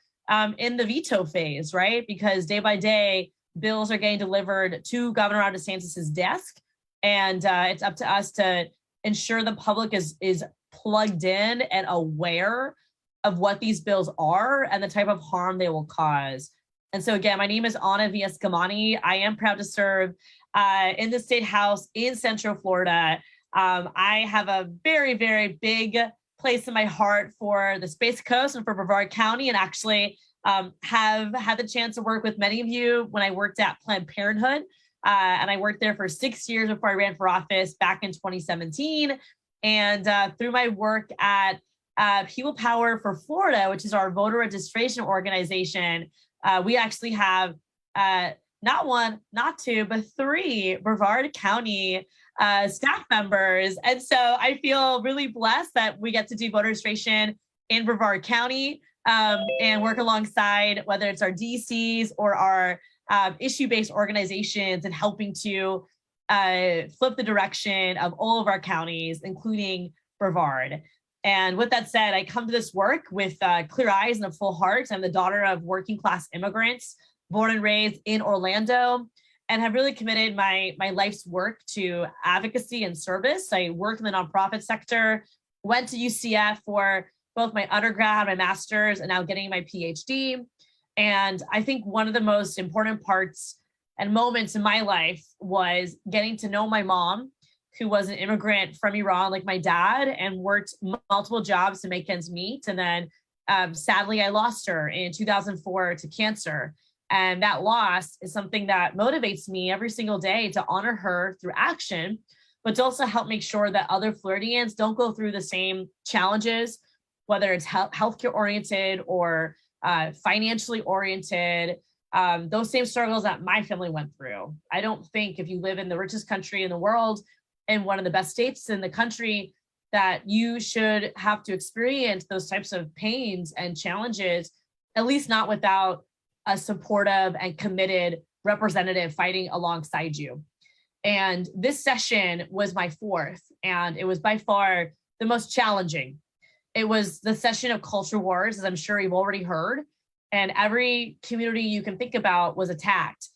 in the veto phase, right? Because day by day, bills are getting delivered to Governor Ron DeSantis' desk. And it's up to us to ensure the public is plugged in and aware of what these bills are and the type of harm they will cause. And so again, my name is Anna V. Eskamani. I am proud to serve in the State House in Central Florida. I have a very, very big place in my heart for the Space Coast and for Brevard County, and actually have had the chance to work with many of you when I worked at Planned Parenthood. And I worked there for 6 years before I ran for office back in 2017. And through my work at People Power for Florida, which is our voter registration organization, we actually have not one, not two, but 3 Brevard County staff members. And so I feel really blessed that we get to do voter registration in Brevard County and work alongside whether it's our DCs or our issue-based organizations and helping to flip the direction of all of our counties, including Brevard. And with that said, I come to this work with clear eyes and a full heart. I'm the daughter of working class immigrants, born and raised in Orlando, and have really committed my life's work to advocacy and service. I work in the nonprofit sector, went to UCF for both my undergrad, my master's, and now getting my PhD. And I think one of the most important parts and moments in my life was getting to know my mom, who was an immigrant from Iran, like my dad, and worked multiple jobs to make ends meet. And then sadly, I lost her in 2004 to cancer. And that loss is something that motivates me every single day to honor her through action, but to also help make sure that other Floridians don't go through the same challenges, whether it's healthcare oriented or financially oriented, those same struggles that my family went through. I don't think if you live in the richest country in the world and one of the best states in the country, that you should have to experience those types of pains and challenges, at least not without a supportive and committed representative fighting alongside you. And this session was my fourth, and it was by far the most challenging. It was the session of culture wars, as I'm sure you've already heard, and every community you can think about was attacked.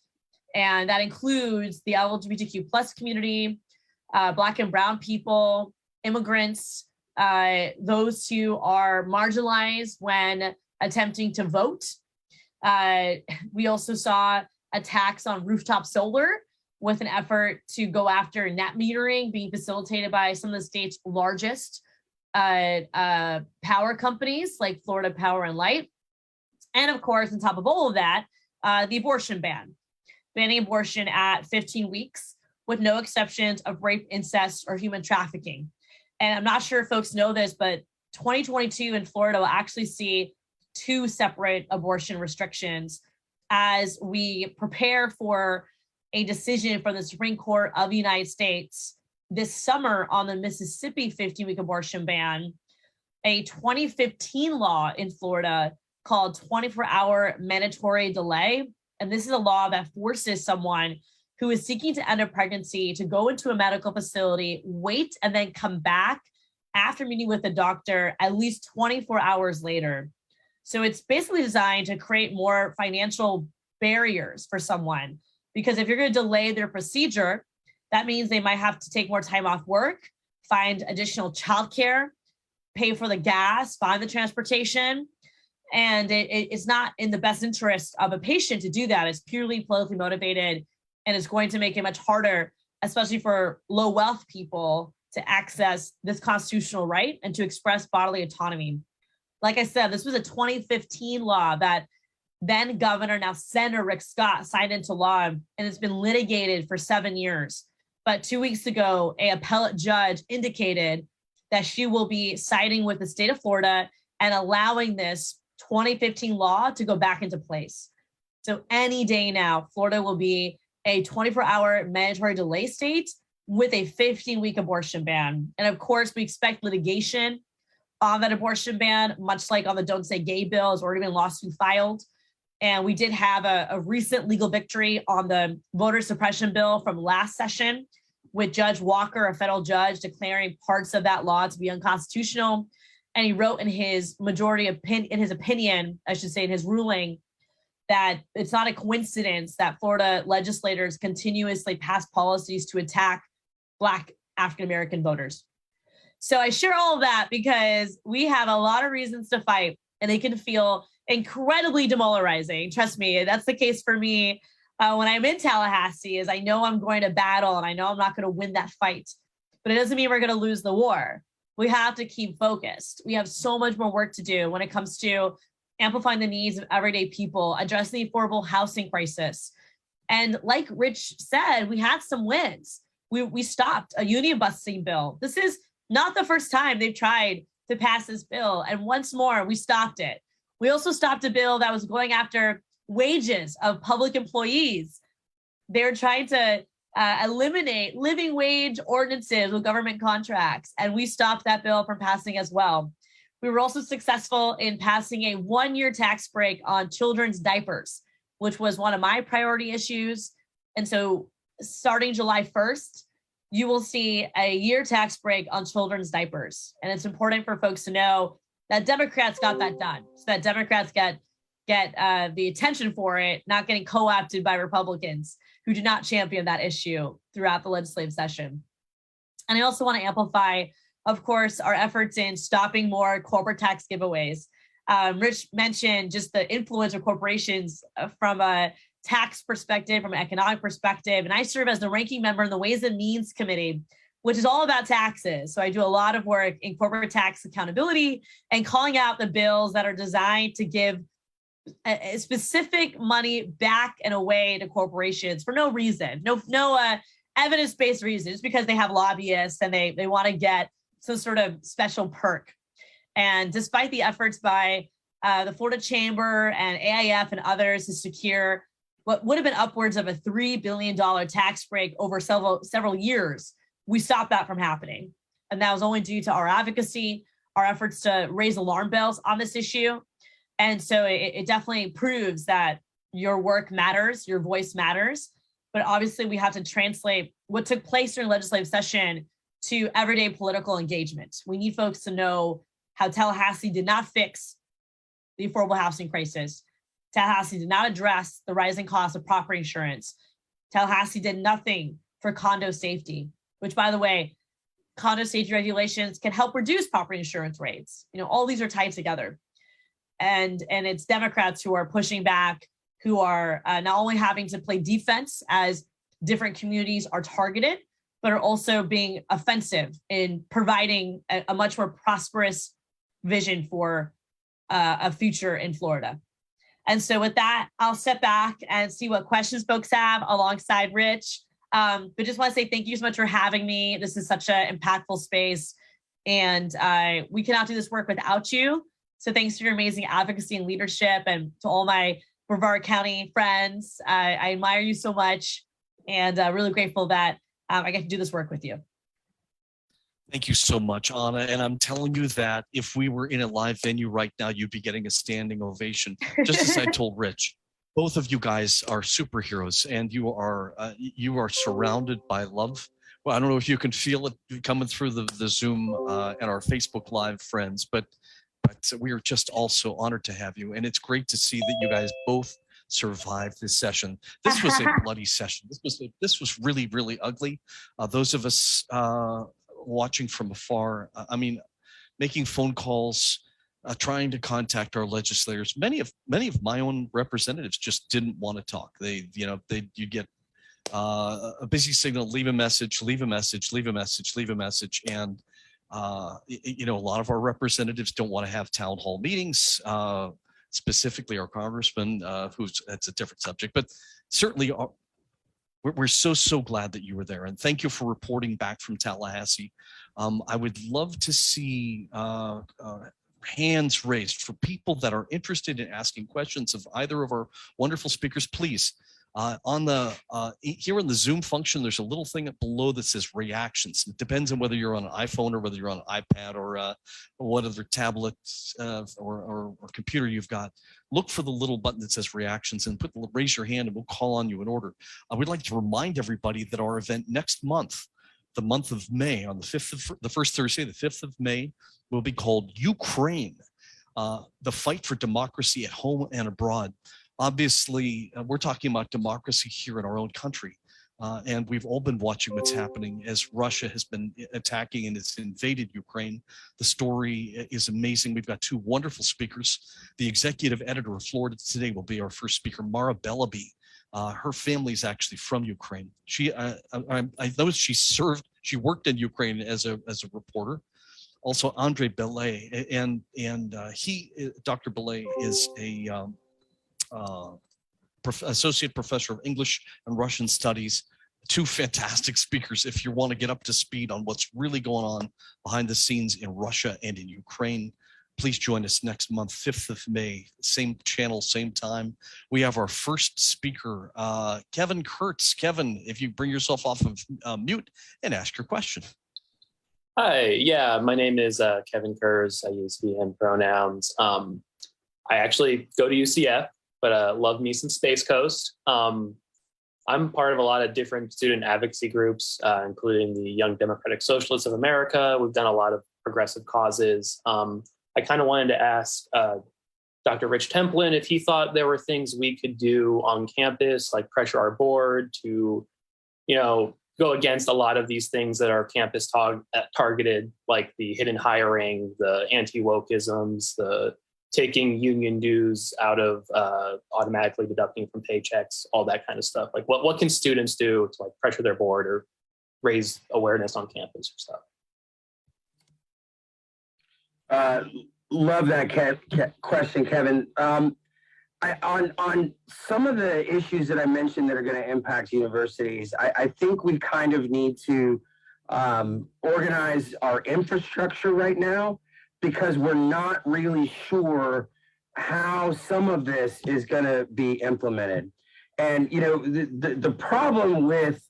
And that includes the LGBTQ plus community, Black and Brown people, immigrants, those who are marginalized when attempting to vote. We also saw attacks on rooftop solar with an effort to go after net metering being facilitated by some of the state's largest power companies like Florida Power and Light. And of course, on top of all of that, the abortion ban, banning abortion at 15 weeks with no exceptions of rape, incest, or human trafficking. And I'm not sure if folks know this, but 2022 in Florida will actually see 2 separate abortion restrictions as we prepare for a decision from the Supreme Court of the United States this summer on the Mississippi 15-week abortion ban. A 2015 law in Florida called 24-hour mandatory delay. And this is a law that forces someone who is seeking to end a pregnancy to go into a medical facility, wait, and then come back after meeting with a doctor at least 24 hours later. So it's basically designed to create more financial barriers for someone, because if you're going to delay their procedure, that means they might have to take more time off work, find additional childcare, pay for the gas, find the transportation. And it's not in the best interest of a patient to do that. It's purely politically motivated, and it's going to make it much harder, especially for low wealth people, to access this constitutional right and to express bodily autonomy. Like I said, this was a 2015 law that then Governor, now Senator Rick Scott, signed into law, and it's been litigated for 7 years. But 2 weeks ago, an appellate judge indicated that she will be siding with the state of Florida and allowing this 2015 law to go back into place. So any day now, Florida will be a 24-hour mandatory delay state with a 15-week abortion ban. And of course, we expect litigation on that abortion ban, much like on the Don't Say Gay bill, has already been lawsuit filed. And we did have a recent legal victory on the voter suppression bill from last session, with Judge Walker, a federal judge, declaring parts of that law to be unconstitutional. And he wrote in his in his ruling, that it's not a coincidence that Florida legislators continuously pass policies to attack Black African-American voters. So I share all of that because we have a lot of reasons to fight, and they can feel incredibly demoralizing. Trust me, that's the case for me when I'm in Tallahassee, is I know I'm going to battle and I know I'm not going to win that fight, but it doesn't mean we're going to lose the war. We have to keep focused. We have so much more work to do when it comes to amplifying the needs of everyday people, addressing the affordable housing crisis. And like Rich said, we had some wins. We stopped a union busing bill. This is not the first time they've tried to pass this bill. And once more, we stopped it. We also stopped a bill that was going after wages of public employees. They're trying to eliminate living wage ordinances with government contracts, and we stopped that bill from passing as well. We were also successful in passing a 1-year tax break on children's diapers, which was one of my priority issues. And so starting July 1st, you will see a year tax break on children's diapers. And it's important for folks to know that Democrats got that done, so that Democrats get the attention for it, not getting co-opted by Republicans who do not champion that issue throughout the legislative session. And I also want to amplify, of course, our efforts in stopping more corporate tax giveaways. Rich mentioned just the influence of corporations from a tax perspective, from an economic perspective. And I serve as the ranking member in the Ways and Means Committee, which is all about taxes. So I do a lot of work in corporate tax accountability and calling out the bills that are designed to give specific money back and away to corporations for no reason, no evidence-based reason, just because they have lobbyists and they want to get some sort of special perk. And despite the efforts by the Florida Chamber and AIF and others to secure what would have been upwards of a $3 billion tax break over several years, we stopped that from happening. And that was only due to our advocacy, our efforts to raise alarm bells on this issue. And so it definitely proves that your work matters, your voice matters. But obviously we have to translate what took place during legislative session to everyday political engagement. We need folks to know how Tallahassee did not fix the affordable housing crisis. Tallahassee did not address the rising cost of property insurance. Tallahassee did nothing for condo safety, which, by the way, condo safety regulations can help reduce property insurance rates. All these are tied together. And it's Democrats who are pushing back, who are not only having to play defense as different communities are targeted, but are also being offensive in providing a much more prosperous vision for a future in Florida. And so with that, I'll step back and see what questions folks have alongside Rich. But just want to say thank you so much for having me. This is such an impactful space, and we cannot do this work without you. So thanks for your amazing advocacy and leadership, and to all my Brevard County friends. I admire you so much, and really grateful that I get to do this work with you. Thank you so much, Anna. And I'm telling you that if we were in a live venue right now, you'd be getting a standing ovation. Just as I told Rich, both of you guys are superheroes, and you are surrounded by love. Well, I don't know if you can feel it coming through the Zoom and our Facebook Live friends, but we are just also honored to have you. And it's great to see that you guys both survived this session. This was a bloody session. This was really, really ugly. Those of us watching from afar, making phone calls, trying to contact our legislators. Many of my own representatives just didn't want to talk. You get a busy signal, leave a message, leave a message, leave a message, leave a message, and a lot of our representatives don't want to have town hall meetings. Specifically, our congressman, that's a different subject, but certainly we're so glad that you were there, and thank you for reporting back from Tallahassee. I would love to see hands raised for people that are interested in asking questions of either of our wonderful speakers. Please, here in the Zoom function, there's a little thing below that says reactions. It depends on whether you're on an iPhone or whether you're on an iPad or what other tablet or computer you've got. Look for the little button that says reactions and raise your hand, and we'll call on you in order. I would like to remind everybody that our event next month, the month of May, on the first Thursday, the 5th of May, will be called Ukraine, the fight for democracy at home and abroad. Obviously, we're talking about democracy here in our own country. And we've all been watching what's happening as Russia has been attacking and has invaded Ukraine. The story is amazing. We've got two wonderful speakers. The executive editor of Florida Today will be our first speaker, Mara Bellaby. Her family is actually from Ukraine. I know she worked in Ukraine as a reporter. Also, Andre Belay, and Dr. Belay is a associate professor of English and Russian studies. Two fantastic speakers if you want to get up to speed on what's really going on behind the scenes in Russia and in Ukraine. Please join us next month, 5th of May, same channel, same time. We have our first speaker, Kevin Kurtz. Kevin, if you bring yourself off of mute and ask your question. Hi, yeah, my name is Kevin Kurtz. I use he, him pronouns. I actually go to UCF, but love me some Space Coast. I'm part of a lot of different student advocacy groups, including the Young Democratic Socialists of America. We've done a lot of progressive causes. I kind of wanted to ask Dr. Rich Templin if he thought there were things we could do on campus, like pressure our board to, go against a lot of these things that are campus targeted, like the hidden hiring, the anti-wokeisms, the taking union dues out of automatically deducting from paychecks, all that kind of stuff. Like what can students do to pressure their board or raise awareness on campus or stuff? Love that question, Kevin. On some of the issues that I mentioned that are going to impact universities, I think we kind of need to organize our infrastructure right now, because we're not really sure how some of this is going to be implemented. And, you know, the problem with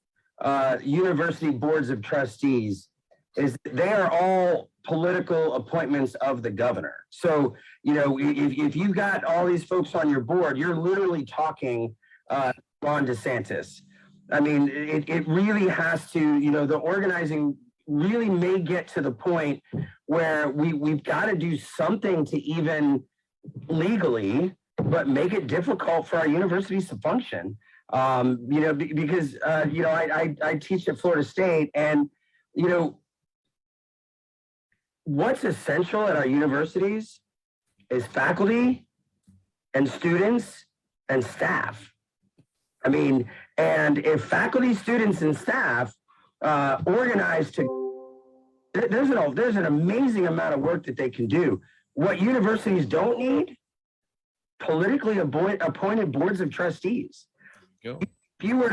university boards of trustees is they are all political appointments of the governor. So, you know, if you got all these folks on your board, you're literally talking Ron DeSantis. I mean, it really has to, you know, the organizing really may get to the point where we've got to do something to even legally, but make it difficult for our universities to function. You know, because, you know, I teach at Florida State, and, you know, what's essential at our universities is faculty and students and staff. I mean, and if faculty, students, and staff organize to, there's an amazing amount of work that they can do. What universities don't need, politically appointed boards of trustees. If you were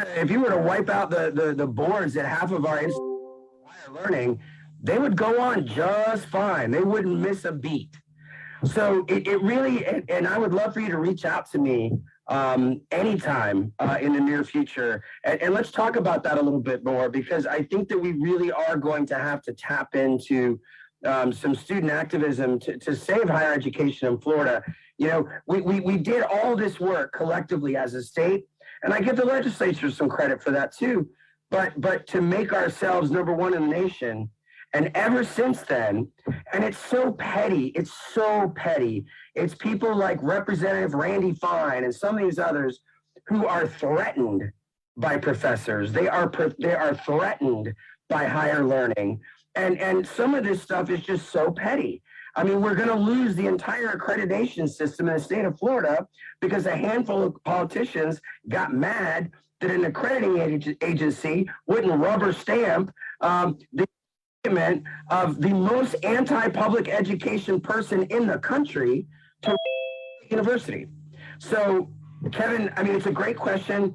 to wipe out the boards at half of our higher learning, they would go on just fine. They wouldn't miss a beat. So it really, and I would love for you to reach out to me anytime in the near future. And let's talk about that a little bit more, because I think that we really are going to have to tap into some student activism to save higher education in Florida. You know, we did all this work collectively as a state, and I give the legislature some credit for that too. But to make ourselves number one in the nation. And ever since then, and it's so petty, it's people like Representative Randy Fine and some of these others who are threatened by professors. They are threatened by higher learning. And some of this stuff is just so petty. I mean, we're going to lose the entire accreditation system in the state of Florida because a handful of politicians got mad that an accrediting agency wouldn't rubber stamp the of the most anti-public education person in the country to university. So, Kevin, I mean, it's a great question.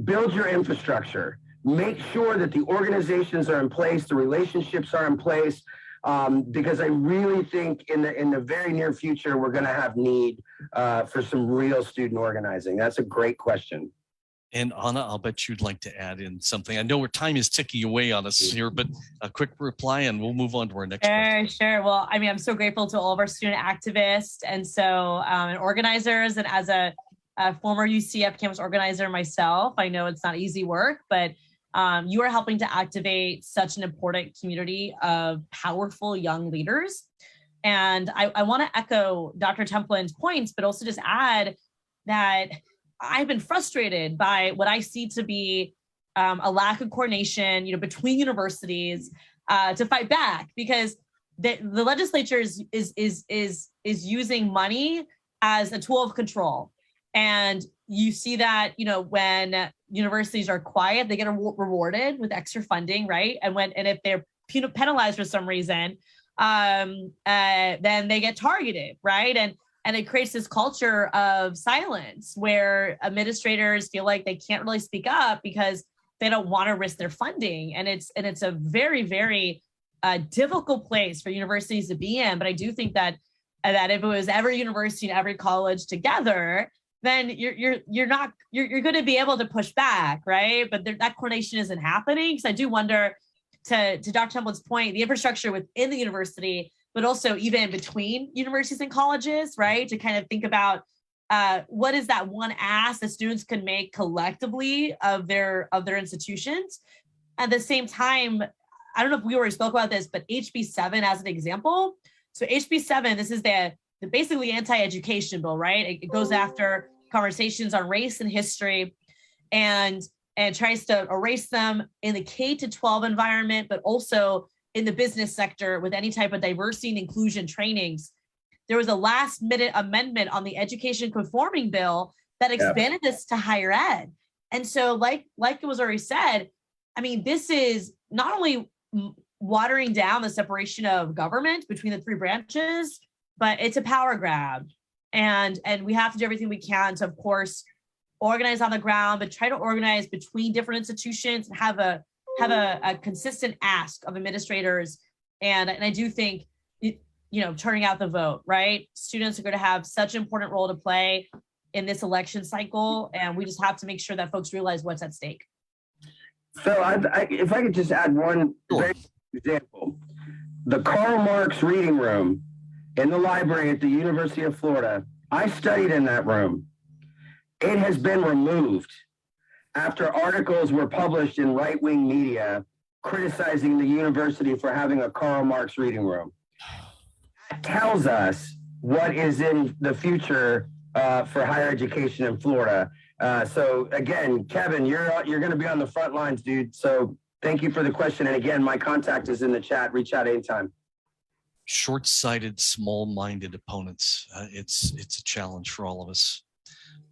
Build your infrastructure. Make sure that the organizations are in place, the relationships are in place, because I really think in the very near future, we're going to have need for some real student organizing. That's a great question. And Anna, I'll bet you'd like to add in something. I know our time is ticking away on us here, but a quick reply and we'll move on to our next question. Sure. Well, I mean, I'm so grateful to all of our student activists and and organizers. And as a former UCF campus organizer myself, I know it's not easy work, but you are helping to activate such an important community of powerful young leaders. And I want to echo Dr. Templin's points, but also just add that I've been frustrated by what I see to be a lack of coordination, you know, between universities to fight back, because the legislature is using money as a tool of control, and you see that, you know, when universities are quiet, they get rewarded with extra funding, right? And if they're penalized for some reason, then they get targeted, right? And it creates this culture of silence where administrators feel like they can't really speak up because they don't want to risk their funding. And it's a very, very difficult place for universities to be in. But I do think that if it was every university and every college together, then you're going to be able to push back, right? But that coordination isn't happening. So I do wonder, to Dr. Templin's point, the infrastructure within the university, but also even between universities and colleges, right? To kind of think about what is that one ask that students can make collectively of their institutions. At the same time, I don't know if we already spoke about this, but HB 7 as an example. So HB 7, this is the basically anti-education bill, right? It goes after conversations on race and history and tries to erase them in the K-12 environment, but also in the business sector with any type of diversity and inclusion trainings. There was a last minute amendment on the education conforming bill that expanded this to higher ed. And so like it was already said, I mean, this is not only watering down the separation of government between the three branches, but it's a power grab. And we have to do everything we can to, of course, organize on the ground, but try to organize between different institutions and have a consistent ask of administrators. And I do think, turning out the vote, right? Students are going to have such an important role to play in this election cycle, and we just have to make sure that folks realize what's at stake. So if I could just add one very example, the Karl Marx reading room in the library at the University of Florida, I studied in that room. It has been removed after articles were published in right-wing media criticizing the university for having a Karl Marx reading room. That tells us what is in the future for higher education in Florida. So again, Kevin, you're going to be on the front lines, dude. So thank you for the question. And again, my contact is in the chat. Reach out anytime. Short-sighted, small-minded opponents. It's a challenge for all of us.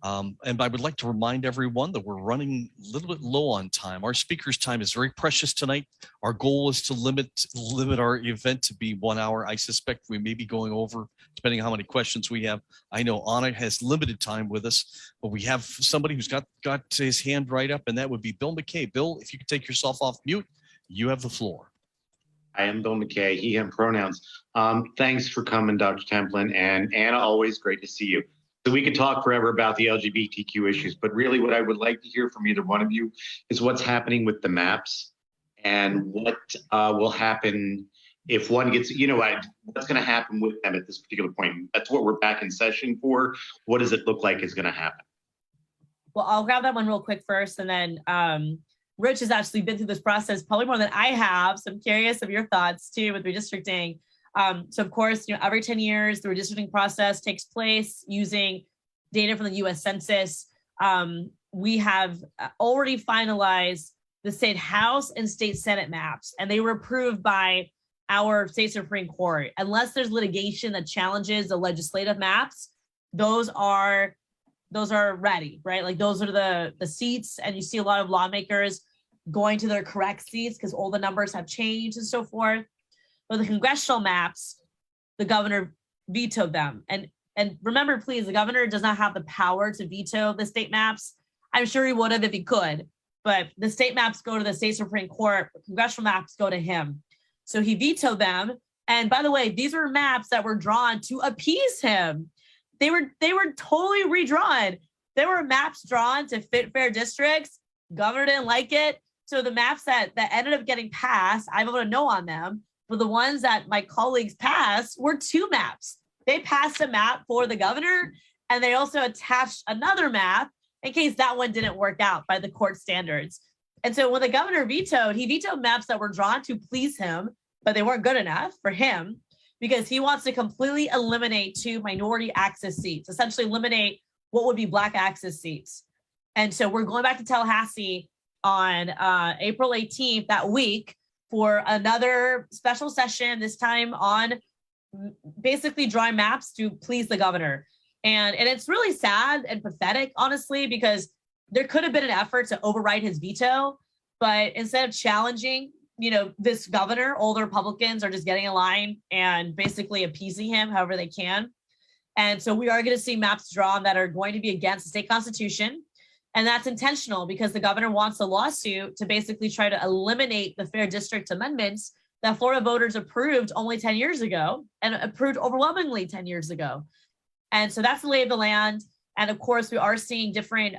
And I would like to remind everyone that we're running a little bit low on time. Our speaker's time is very precious tonight. Our goal is to limit our event to be 1 hour. I suspect we may be going over, depending on how many questions we have. I know Anna has limited time with us, but we have somebody who's got his hand right up, and that would be Bill McKay. Bill, if you could take yourself off mute, you have the floor. I am Bill McKay, he, him pronouns. Thanks for coming, Dr. Templin, and Anna, always great to see you. So we could talk forever about the LGBTQ issues, but really what I would like to hear from either one of you is what's happening with the maps and what will happen if one gets, what's going to happen with them at this particular point. That's what we're back in session for. What does it look like is going to happen? Well, I'll grab that one real quick first, and then Rich has actually been through this process probably more than I have, so I'm curious of your thoughts too with redistricting. So of course, every 10 years, the redistricting process takes place using data from the US Census. We have already finalized the state House and state Senate maps, and they were approved by our state Supreme Court. Unless there's litigation that challenges the legislative maps, those are ready, right? Like those are the seats, and you see a lot of lawmakers going to their correct seats because all the numbers have changed and so forth. But the congressional maps, the governor vetoed them. And remember, please, the governor does not have the power to veto the state maps. I'm sure he would have if he could, but the state maps go to the state Supreme Court, congressional maps go to him. So he vetoed them. And by the way, these were maps that were drawn to appease him. They were totally redrawn. There were maps drawn to fit fair districts. Governor didn't like it. So the maps that ended up getting passed, I voted no on them. But the ones that my colleagues passed were two maps. They passed a map for the governor, and they also attached another map in case that one didn't work out by the court standards. And so when the governor vetoed, he vetoed maps that were drawn to please him, but they weren't good enough for him because he wants to completely eliminate 2 minority access seats, essentially eliminate what would be Black access seats. And so we're going back to Tallahassee on April 18th that week for another special session, this time on basically drawing maps to please the governor. And it's really sad and pathetic, honestly, because there could have been an effort to override his veto, but instead of challenging, this governor, all the Republicans are just getting in line and basically appeasing him however they can. And so we are going to see maps drawn that are going to be against the state constitution. And that's intentional because the governor wants a lawsuit to basically try to eliminate the fair district amendments that Florida voters approved only 10 years ago and approved overwhelmingly 10 years ago. And so that's the lay of the land. And of course, we are seeing different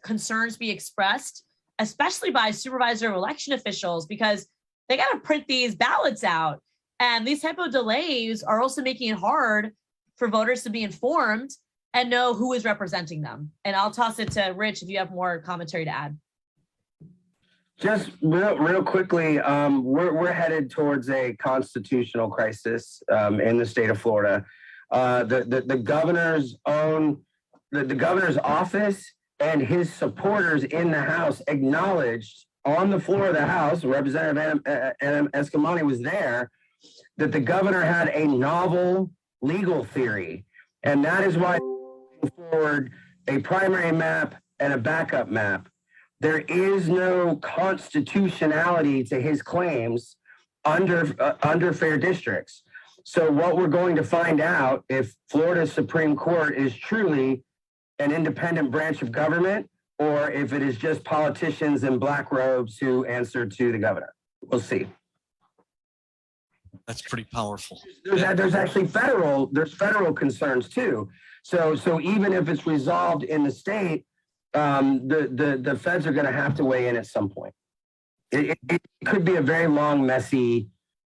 concerns be expressed, especially by supervisor of election officials, because they got to print these ballots out. And these type of delays are also making it hard for voters to be informed and know who is representing them. And I'll toss it to Rich if you have more commentary to add. Just real quickly, we're headed towards a constitutional crisis in the state of Florida. The governor's office and his supporters in the House acknowledged on the floor of the House, Representative Eskamani was there, that the governor had a novel legal theory. And that is why forward a primary map and a backup map. There is no constitutionality to his claims under fair districts. So what we're going to find out if Florida's Supreme Court is truly an independent branch of government or if it is just politicians in black robes who answer to the governor. We'll see. That's pretty powerful. There's actually federal concerns too. So even if it's resolved in the state, the feds are going to have to weigh in at some point. It could be a very long, messy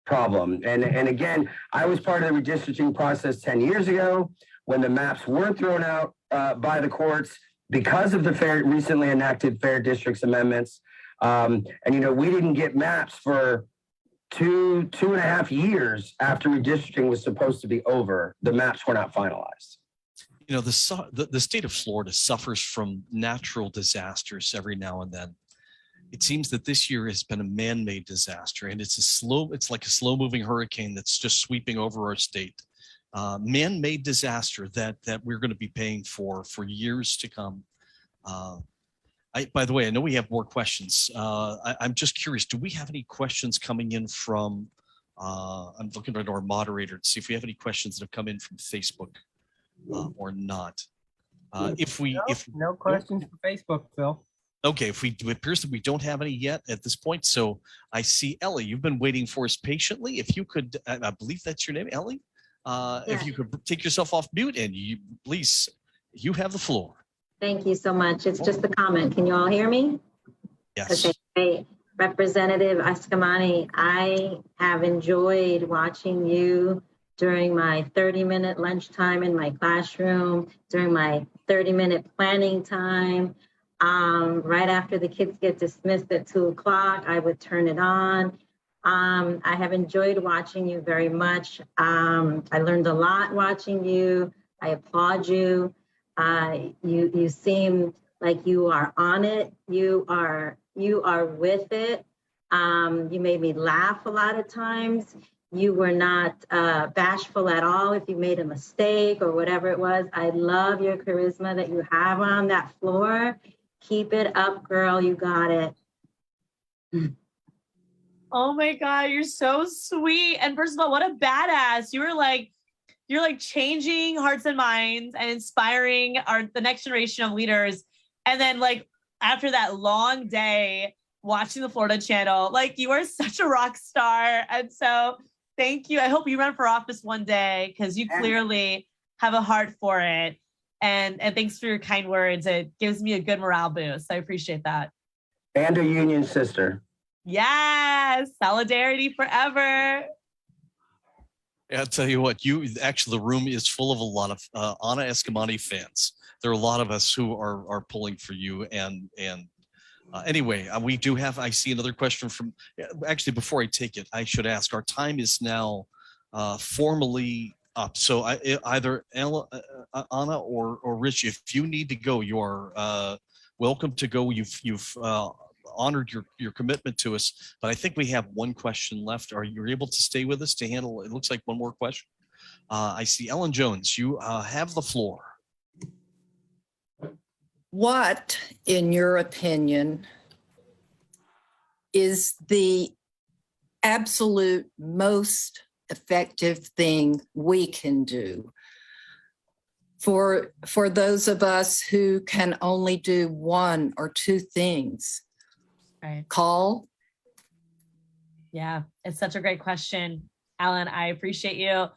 problem. And again, I was part of the redistricting process 10 years ago when the maps weren't thrown out by the courts because of the recently enacted Fair Districts amendments. And we didn't get maps for two and a half years after redistricting was supposed to be over. The maps were not finalized. The state of Florida suffers from natural disasters every now and then. It seems that this year has been a man-made disaster, and it's like a slow-moving hurricane that's just sweeping over our state. Man-made disaster that we're going to be paying for years to come. By the way, I know we have more questions. I'm just curious, do we have any questions coming in from, I'm looking at our moderator to see if we have any questions that have come in from Facebook or not. No questions for Facebook, Phil. Okay, it appears that we don't have any yet at this point. So I see Ellie, you've been waiting for us patiently. If you could, I believe that's your name, Ellie. If you could take yourself off mute and please, you have the floor. Thank you so much. It's just a comment. Can you all hear me? Yes. Okay, great. Representative Eskamani, I have enjoyed watching you during my 30-minute lunchtime in my classroom, during my 30-minute planning time. Right after the kids get dismissed at 2 o'clock, I would turn it on. I have enjoyed watching you very much. I learned a lot watching you. I applaud you. You seem like you are on it. You are with it. You made me laugh a lot of times. You were not bashful at all if you made a mistake or whatever it was. I love your charisma that you have on that floor. Keep it up, girl. You got it. Oh my God, you're so sweet. And first of all, what a badass. You're like changing hearts and minds and inspiring the next generation of leaders. And then like after that long day watching the Florida Channel, like you are such a rock star. And so thank you. I hope you run for office one day because you clearly have a heart for it. And thanks for your kind words. It gives me a good morale boost. I appreciate that. And a union sister. Yes, solidarity forever. I'll tell you what, the room is full of a lot of Anna Eskamani fans. There are a lot of us who are pulling for you. And anyway, we do have, I see another question from, actually, before I take it, I should ask, our time is now formally up. So either Anna or Rich, if you need to go, you are welcome to go. You've honored your commitment to us, but I think we have one question left. Are you able to stay with us to handle, it looks like one more question. I see Ellen Jones, you have the floor. What, in your opinion, is the absolute most effective thing we can do for those of us who can only do one or two things? Right. Call. Yeah, it's such a great question, Alan. I appreciate you.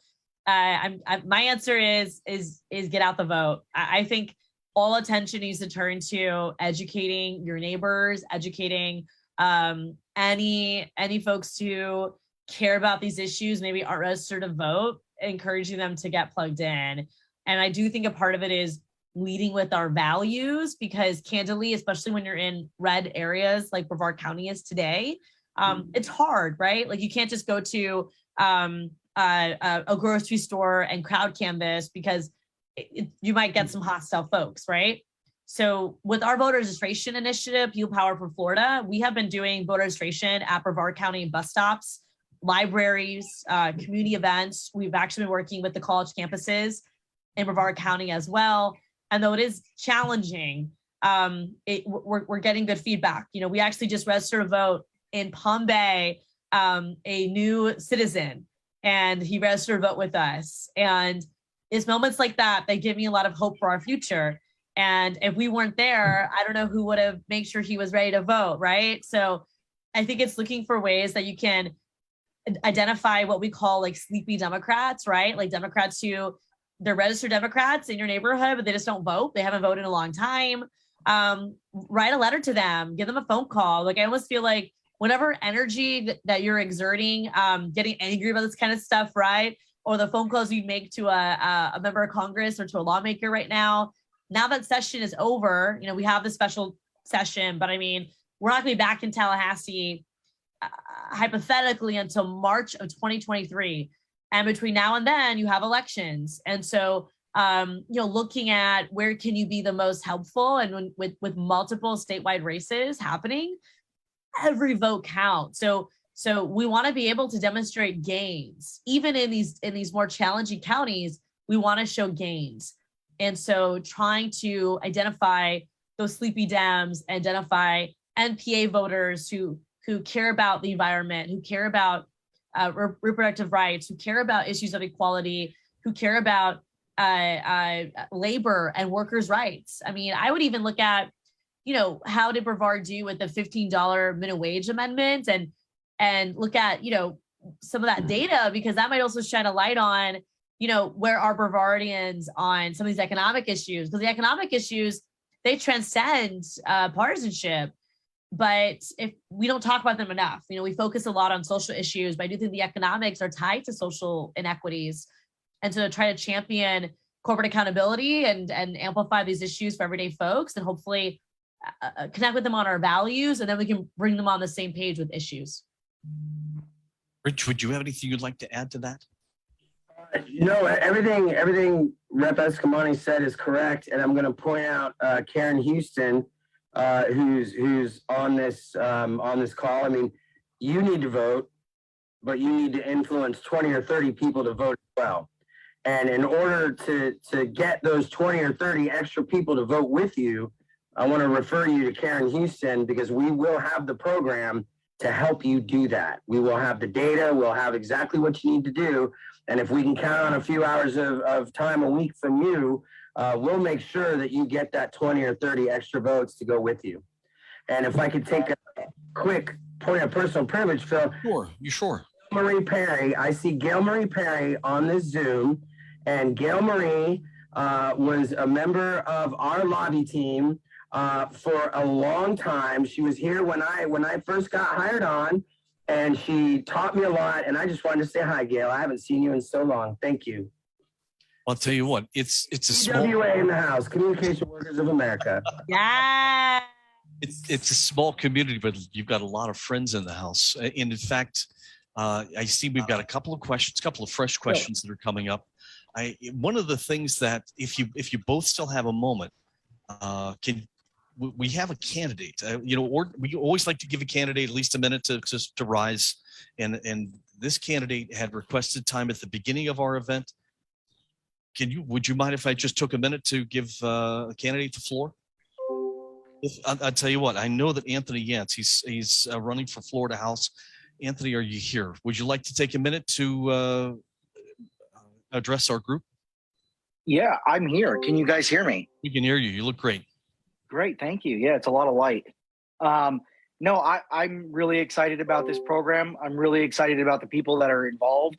My answer is get out the vote. I think all attention needs to turn to educating your neighbors, educating any folks who care about these issues, maybe aren't registered to vote, encouraging them to get plugged in. And I do think a part of it is leading with our values, because candidly, especially when you're in red areas like Brevard County is today, it's hard, right? Like you can't just go to a grocery store and crowd canvas because you might get some hostile folks, right? So with our voter registration initiative, Fuel Power for Florida, we have been doing voter registration at Brevard County bus stops, libraries, community events. We've actually been working with the college campuses in Brevard County as well. And though it is challenging, we're getting good feedback. You know, we actually just registered a vote in Palm Bay, a new citizen. and he registered to vote with us. And it's moments like that that give me a lot of hope for our future. And if we weren't there, I don't know who would have made sure he was ready to vote, right? So I think it's looking for ways that you can identify what we call like sleepy Democrats, right? Like Democrats who they're registered Democrats in your neighborhood, but they just don't vote. They haven't voted in a long time. Write a letter to them, give them a phone call. Like I almost feel like whatever energy that you're exerting, getting angry about this kind of stuff, right? Or the phone calls you make to a member of Congress or to a lawmaker right now. Now that session is over, we have the special session, but I mean, we're not going to be back in Tallahassee hypothetically until March of 2023. And between now and then you have elections. And so, looking at where can you be the most helpful, and with multiple statewide races happening, every vote counts. So we want to be able to demonstrate gains, even in these more challenging counties. We want to show gains. And so trying to identify those sleepy Dems, identify NPA voters who care about the environment, who care about reproductive rights, who care about issues of equality, who care about labor and workers' rights. I mean, I would even look at, how did Brevard do with the $15 minimum wage amendment, and look at, some of that data, because that might also shine a light on, where are Brevardians on some of these economic issues, because the economic issues, they transcend partisanship. But if we don't talk about them enough, we focus a lot on social issues, but I do think the economics are tied to social inequities. And so to try to champion corporate accountability and amplify these issues for everyday folks, and hopefully connect with them on our values, and then we can bring them on the same page with issues. Rich, would you have anything you'd like to add to that? No, everything Rep. Eskamani said is correct. And I'm going to point out Karen Houston, who's on this call. I mean, you need to vote, but you need to influence 20 or 30 people to vote as well. And in order to get those 20 or 30 extra people to vote with you, I want to refer you to Karen Houston, because we will have the program to help you do that. We will have the data. We'll have exactly what you need to do. And if we can count on a few hours of time a week from you, we'll make sure that you get that 20 or 30 extra votes to go with you. And if I could take a quick point of personal privilege, Phil. Sure, you sure? Marie Perry, I see Gail Marie Perry on this Zoom, and Gail Marie was a member of our lobby team for a long time. She was here when I first got hired on, and she taught me a lot. And I just wanted to say hi, Gail. I haven't seen you in so long. Thank you. I'll tell you what, it's a small CWA in the house, Communication Workers of America. Yeah. It's a small community, but you've got a lot of friends in the house. And in fact, I see we've got a couple of fresh questions that are coming up. One of the things that if you both still have a moment, we have a candidate, or we always like to give a candidate at least a minute to rise. And this candidate had requested time at the beginning of our event. Would you mind if I just took a minute to give a candidate the floor? I'll tell you what, I know that Anthony Yance, he's running for Florida House. Anthony, are you here? Would you like to take a minute to address our group? Yeah, I'm here. Can you guys hear me? We can hear you. You look great. Great, thank you. Yeah, it's a lot of light. No, I'm really excited about this program. I'm really excited about the people that are involved.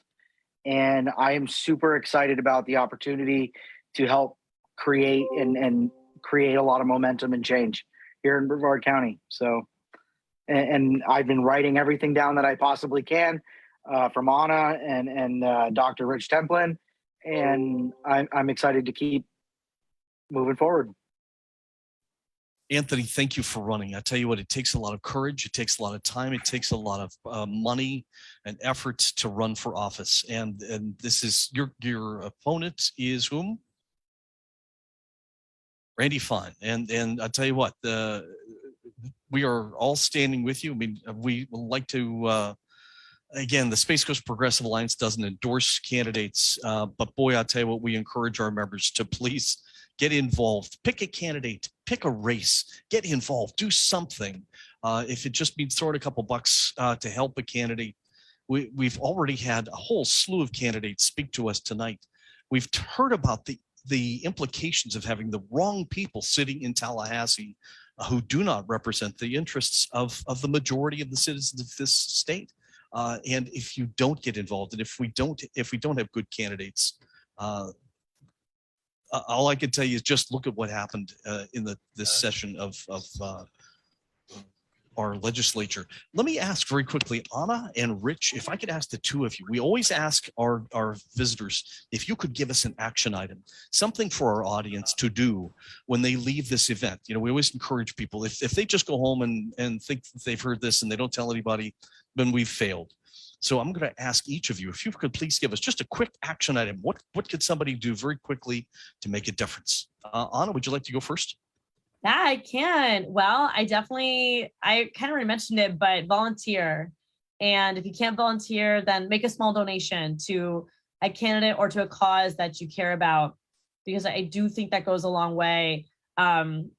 And I am super excited about the opportunity to help create and create a lot of momentum and change here in Brevard County. So, and I've been writing everything down that I possibly can from Anna and Dr. Rich Templin. And I'm excited to keep moving forward. Anthony, thank you for running. I tell you what, it takes a lot of courage. It takes a lot of time. It takes a lot of money and effort to run for office. And this is your opponent is whom? Randy Fine. And I tell you what, we are all standing with you. I mean, we would like to, again, the Space Coast Progressive Alliance doesn't endorse candidates, but boy, I tell you what, we encourage our members to please get involved, pick a candidate, pick a race, get involved, do something. If it just means throwing a couple bucks to help a candidate, we've already had a whole slew of candidates speak to us tonight. We've heard about the implications of having the wrong people sitting in Tallahassee who do not represent the interests of the majority of the citizens of this state. And if you don't get involved, and if we don't have good candidates, all I can tell you is just look at what happened in this session of our legislature. Let me ask very quickly, Anna and Rich, if I could ask the two of you, we always ask our visitors if you could give us an action item, something for our audience to do when they leave this event. You know, we always encourage people, if they just go home and think that they've heard this and they don't tell anybody, then we've failed. So I'm going to ask each of you, if you could please give us just a quick action item. What could somebody do very quickly to make a difference? Anna, would you like to go first? Yeah, I can. Well, I kind of already mentioned it, but volunteer. And if you can't volunteer, then make a small donation to a candidate or to a cause that you care about, because I do think that goes a long way. Every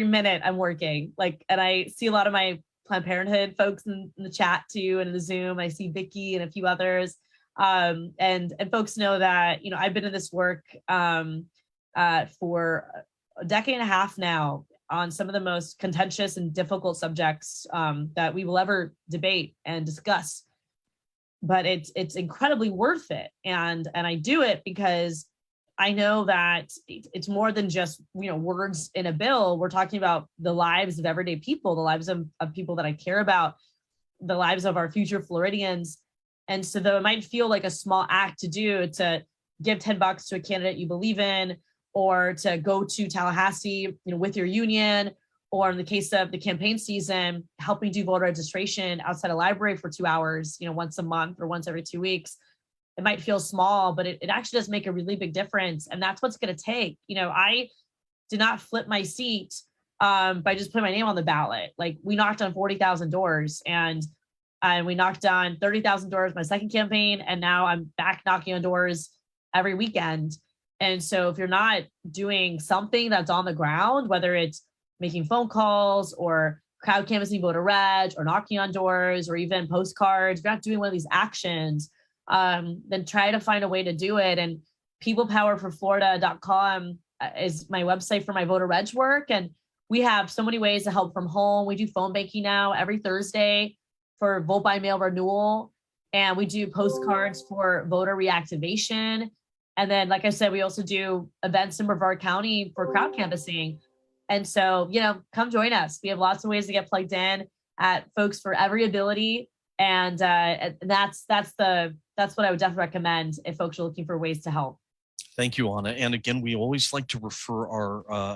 minute I'm working, and I see a lot of my Planned Parenthood folks in the chat too, and in the Zoom. I see Vicky and a few others. And folks know that, I've been in this work for a decade and a half now on some of the most contentious and difficult subjects that we will ever debate and discuss. But it's incredibly worth it. And I do it because I know that it's more than just, words in a bill. We're talking about the lives of everyday people, the lives of people that I care about, the lives of our future Floridians. And so though it might feel like a small act to do, to give $10 to a candidate you believe in, or to go to Tallahassee, with your union, or in the case of the campaign season, helping do voter registration outside a library for 2 hours, once a month or once every 2 weeks. It might feel small, but it actually does make a really big difference. And that's what's going to take. I did not flip my seat by just putting my name on the ballot. We knocked on 40,000 doors, and we knocked on 30,000 doors my second campaign. And now I'm back knocking on doors every weekend. And so if you're not doing something that's on the ground, whether it's making phone calls or crowd canvassing voter reg or knocking on doors or even postcards, if you're not doing one of these actions, then try to find a way to do it. And peoplepowerforflorida.com is my website for my voter reg work. And we have so many ways to help from home. We do phone banking now every Thursday for vote by mail renewal. And we do postcards for voter reactivation. And then, like I said, we also do events in Brevard County for crowd canvassing. And so, come join us. We have lots of ways to get plugged in at folks for every ability. And that's what I would definitely recommend if folks are looking for ways to help. Thank you, Anna. And again, we always like to refer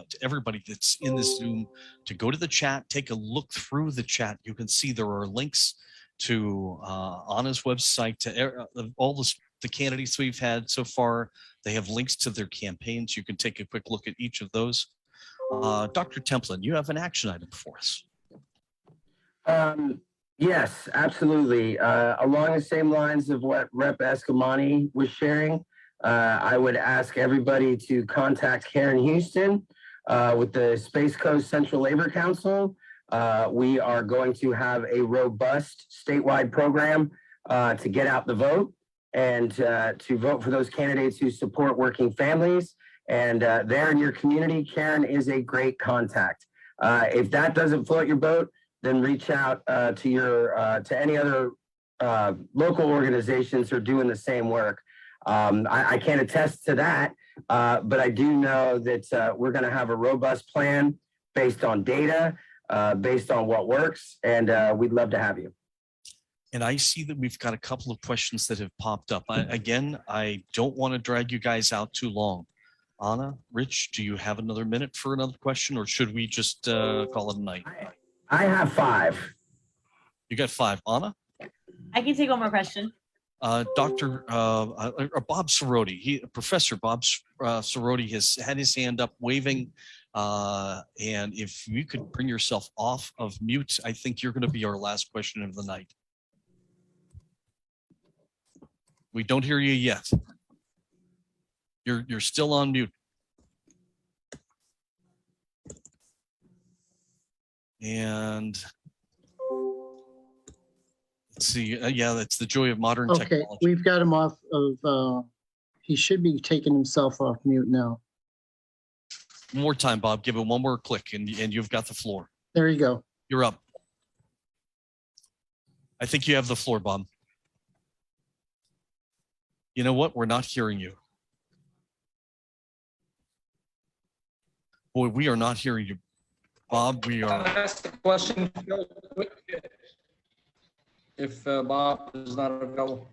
to everybody that's in this Zoom to go to the chat, take a look through the chat. You can see there are links to Anna's website, to all the candidates we've had so far. They have links to their campaigns. You can take a quick look at each of those. Dr. Templin, you have an action item for us. Yes, absolutely. Along the same lines of what Rep. Eskamani was sharing, I would ask everybody to contact Karen Houston with the Space Coast Central Labor Council. We are going to have a robust statewide program to get out the vote and to vote for those candidates who support working families. And there in your community, Karen is a great contact. If that doesn't float your boat, then reach out to any other local organizations who are doing the same work. I can't attest to that, but I do know that we're going to have a robust plan based on data, based on what works, and we'd love to have you. And I see that we've got a couple of questions that have popped up. I don't want to drag you guys out too long. Anna, Rich, do you have another minute for another question, or should we just call it a night? I have 5. You got 5. Anna? I can take one more question. Dr. Bob Soroti, Professor Bob Soroti has had his hand up waving. And if you could bring yourself off of mute, I think you're going to be our last question of the night. We don't hear you yet. You're still on mute. And Let's see. Yeah, that's the joy of modern Okay, technology. we've got him off of, he should be taking himself off mute now. One more time, Bob. Give it one more click, and you've got the floor. There you go. You're up. I think you have the floor, Bob. You know what? We're not hearing you. Boy, we are not hearing you. Bob, we are. Can I ask the question real quick? If Bob is not available.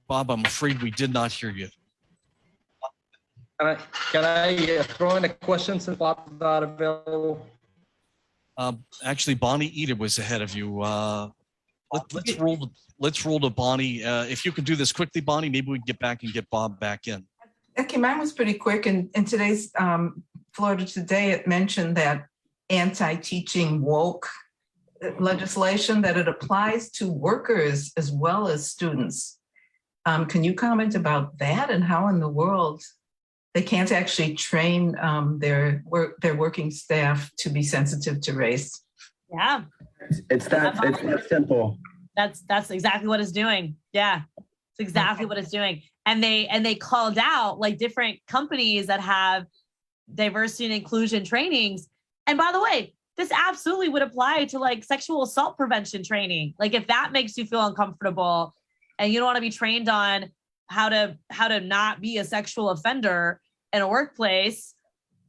Bob, I'm afraid we did not hear you. Can I throw in a question since Bob is not available? Actually, Bonnie Eda was ahead of you. Let's roll to Bonnie. If you can do this quickly, Bonnie, maybe we can get back and get Bob back in. Okay, mine was pretty quick. And in today's Florida Today, it mentioned that anti-teaching woke legislation, that it applies to workers as well as students. Can you comment about that and how in the world they can't actually train their working staff to be sensitive to race? Yeah. It's that simple. That's exactly what it's doing. Yeah, it's exactly what it's doing. And they called out like different companies that have diversity and inclusion trainings. And by the way, this absolutely would apply to like sexual assault prevention training. Like if that makes you feel uncomfortable and you don't want to be trained on how to not be a sexual offender in a workplace,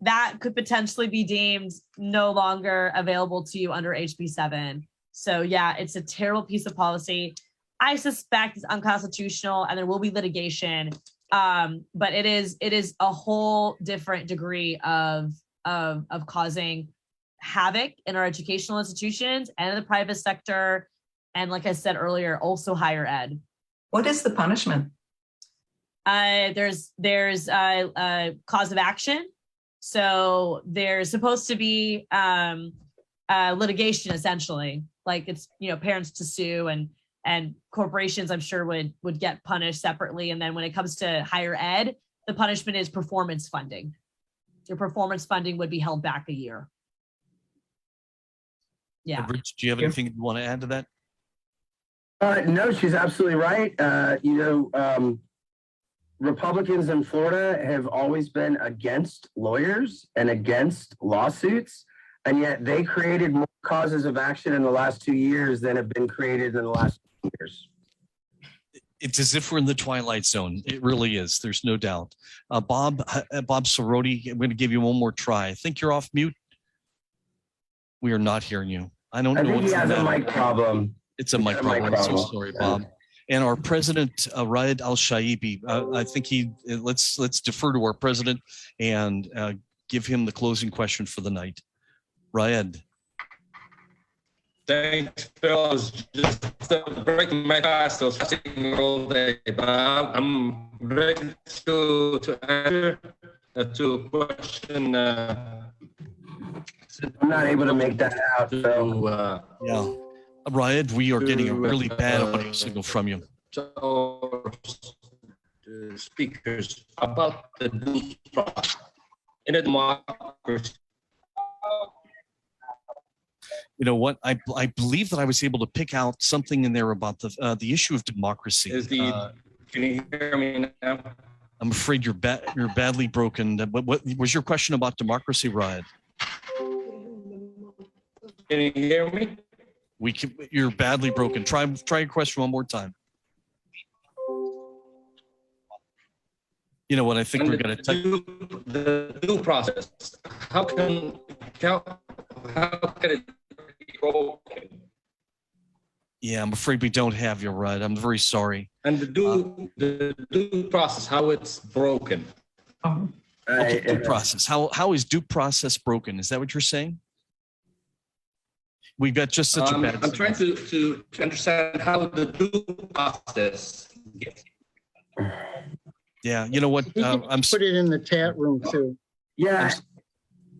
that could potentially be deemed no longer available to you under HB 7. So yeah, it's a terrible piece of policy. I suspect it's unconstitutional and there will be litigation. But it is a whole different degree of causing havoc in our educational institutions and in the private sector. And like I said earlier, also higher ed. What is the punishment? There's cause of action. So there's supposed to be litigation essentially, like it's, parents to sue and corporations I'm sure would get punished separately. And then when it comes to higher ed, the punishment is performance funding. Your performance funding would be held back a year. Yeah. Rich, do you have anything you want to add to that? No, she's absolutely right. Republicans in Florida have always been against lawyers and against lawsuits, and yet they created more causes of action in the last 2 years than have been created in the last 2 years. It's as if we're in the twilight zone. It really is. There's no doubt. Bob Soroti, I'm going to give you one more try. I think you're off mute. We are not hearing you. I don't know. I think he has a mic problem. It's a mic problem. I'm so sorry, Bob. And our president, Rayed Al-Shaibi, I think let's defer to our president and give him the closing question for the night. Rayed. Thanks, Phil. I was just breaking my fast. I was fasting all day, but I'm ready to answer to a question. I'm not able to make that out. So, yeah. Rayed, we are getting a really bad audio signal from you. Speakers about the due process in a democracy. You know what? I believe that I was able to pick out something in there about the issue of democracy. Can you hear me now? I'm afraid you're badly broken. What was your question about democracy, Rayed? Can you hear me? You're badly broken. Try your question one more time. You know what? I think we're going to the due process. How can it be broken? Yeah, I'm afraid we don't have you, right. I'm very sorry. And the due process, how it's broken. Okay, due process. How is due process broken? Is that what you're saying? We've got just such a bad. I'm trying to understand how the due process gets. Yeah, you know what? I'm put it in the chat room too. Yeah.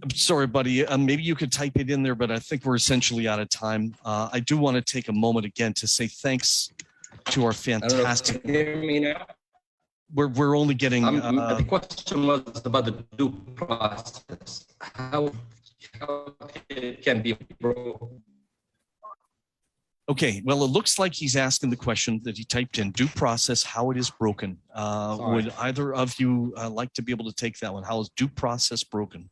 I'm sorry, buddy. Maybe you could type it in there, but I think we're essentially out of time. I do want to take a moment again to say thanks to our fantastic. Can you hear me now? We're only getting. The question was about the due process. How it can be broken. Okay, well, it looks like he's asking the question that he typed in, due process, how it is broken. Would either of you like to be able to take that one? How is due process broken?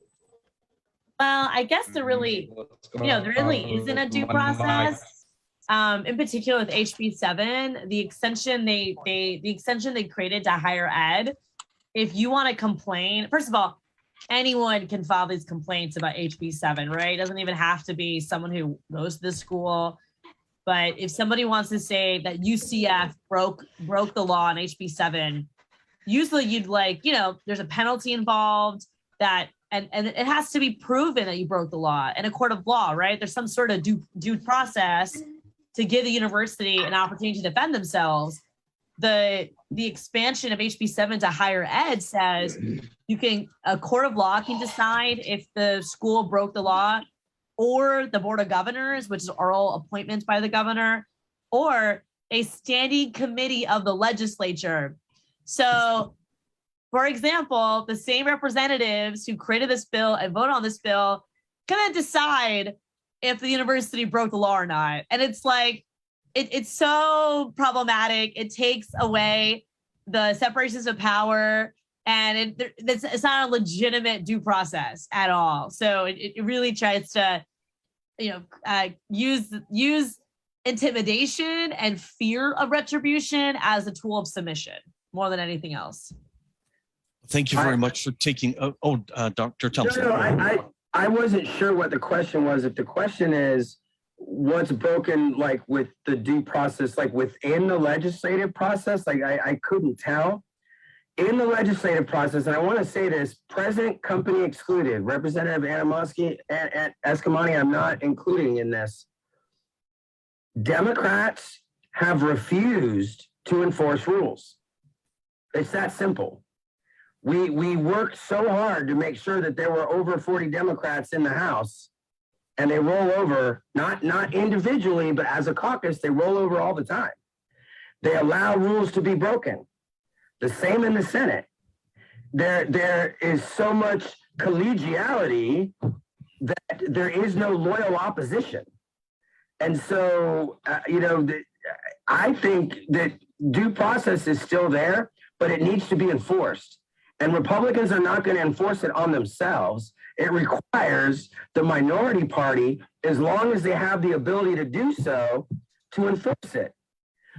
Well, I guess there really, there really isn't a due process. In particular with HB 7, the extension they created to higher ed. If you want to complain, first of all, anyone can file these complaints about HB 7, right? It doesn't even have to be someone who goes to the school. But if somebody wants to say that UCF broke the law on HB 7, usually you'd there's a penalty involved and it has to be proven that you broke the law in a court of law, right? There's some sort of due process to give the university an opportunity to defend themselves. The expansion of HB 7 to higher ed says a court of law can decide if the school broke the law, or the Board of Governors, which is oral appointments by the governor, or a standing committee of the legislature. So, for example, the same representatives who created this bill and voted on this bill gonna decide if the university broke the law or not. And it's like, it's so problematic. It takes away the separations of power, and it's not a legitimate due process at all. So it really tries to use intimidation and fear of retribution as a tool of submission more than anything else. Thank you very much for taking. Dr. Thompson. No, I wasn't sure what the question was. If the question is what's broken, like with the due process, like within the legislative process, like I couldn't tell. In the legislative process, and I want to say this, present company excluded, Representative Eskamani, I'm not including in this. Democrats have refused to enforce rules. It's that simple. We worked so hard to make sure that there were over 40 Democrats in the House, and they roll over, not individually, but as a caucus, they roll over all the time. They allow rules to be broken. The same in the Senate. There is so much collegiality that there is no loyal opposition. And so, I think that due process is still there, but it needs to be enforced. And Republicans are not going to enforce it on themselves. It requires the minority party, as long as they have the ability to do so, to enforce it.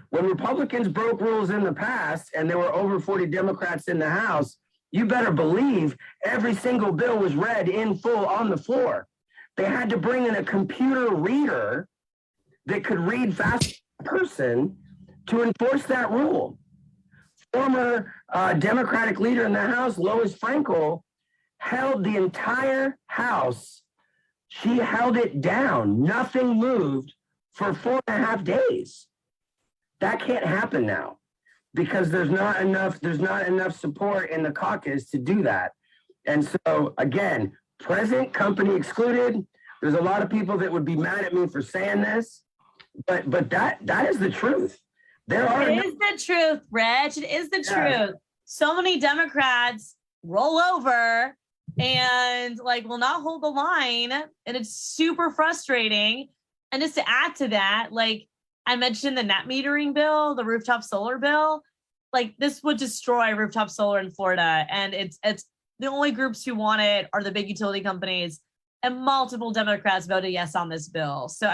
When Republicans broke rules in the past and there were over 40 Democrats in the House, you better believe every single bill was read in full on the floor. They had to bring in a computer reader that could read fast as a person to enforce that rule. Former Democratic leader in the House, Lois Frankel, held the entire House. She held it down. Nothing moved for 4.5 days. That can't happen now because there's not enough support in the caucus to do that. And so again, present company excluded. There's a lot of people that would be mad at me for saying this, but that is the truth. It is the truth, Reg. It is the truth. So many Democrats roll over and will not hold the line, and it's super frustrating. And just to add to that, I mentioned the net metering bill, the rooftop solar bill. This would destroy rooftop solar in Florida. And it's the only groups who want it are the big utility companies, and multiple Democrats voted yes on this bill. So,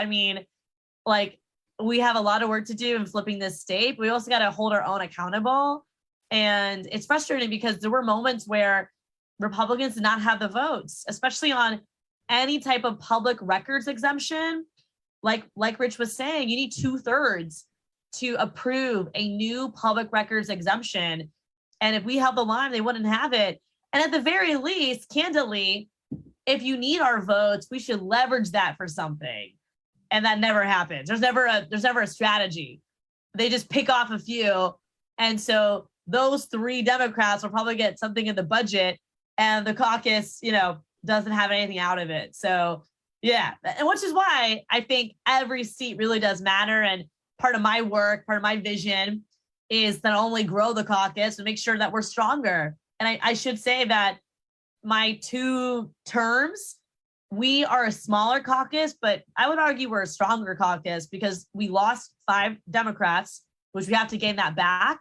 we have a lot of work to do in flipping this state. We also got to hold our own accountable. And it's frustrating because there were moments where Republicans did not have the votes, especially on any type of public records exemption. Like Rich was saying, you need 2/3 to approve a new public records exemption. And if we held the line, they wouldn't have it. And at the very least, candidly, if you need our votes, we should leverage that for something. And that never happens. There's never a strategy. They just pick off a few. And so those 3 Democrats will probably get something in the budget, and the caucus, doesn't have anything out of it. So yeah, and which is why I think every seat really does matter. And part of my work, part of my vision is to not only grow the caucus and make sure that we're stronger. And I should say that my 2 terms we are a smaller caucus, but I would argue we're a stronger caucus because we lost 5 Democrats, which we have to gain that back.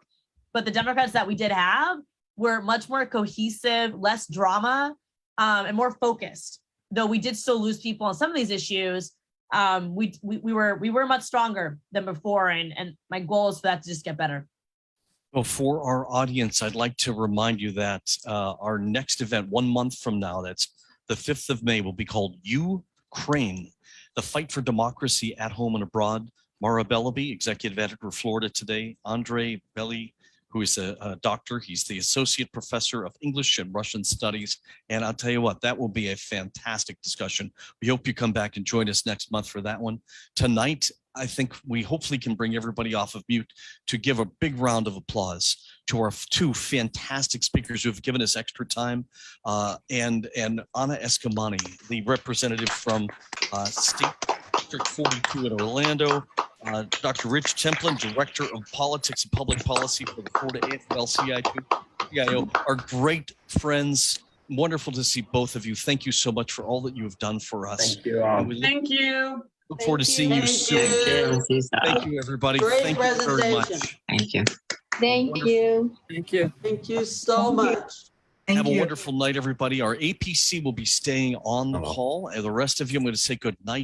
But the Democrats that we did have were much more cohesive, less drama, and more focused. Though we did still lose people on some of these issues, we were much stronger than before, and my goal is for that to just get better. Well, for our audience, I'd like to remind you that our next event 1 month from now, that's the 5th of May, will be called Ukraine, the fight for democracy at home and abroad. Mara Bellaby, executive editor of Florida Today, Andre Belli, who is a doctor. He's the associate professor of English and Russian studies. And I'll tell you what, that will be a fantastic discussion. We hope you come back and join us next month for that one. Tonight, I think we hopefully can bring everybody off of mute to give a big round of applause to our 2 fantastic speakers who have given us extra time. And Anna Eskamani, the representative from State District 42 in Orlando, Dr. Rich Templin, Director of Politics and Public Policy for the Florida AFL-CIO, are great friends. Wonderful to see both of you. Thank you so much for all that you have done for us. Thank you all. Thank you. Look forward to seeing you soon. Thank you, everybody. Great Thank you very much. Thank you. Thank you. Thank you. Thank you so much. Have a wonderful night, everybody. Our APC will be staying on the call, and the rest of you, I'm going to say good night.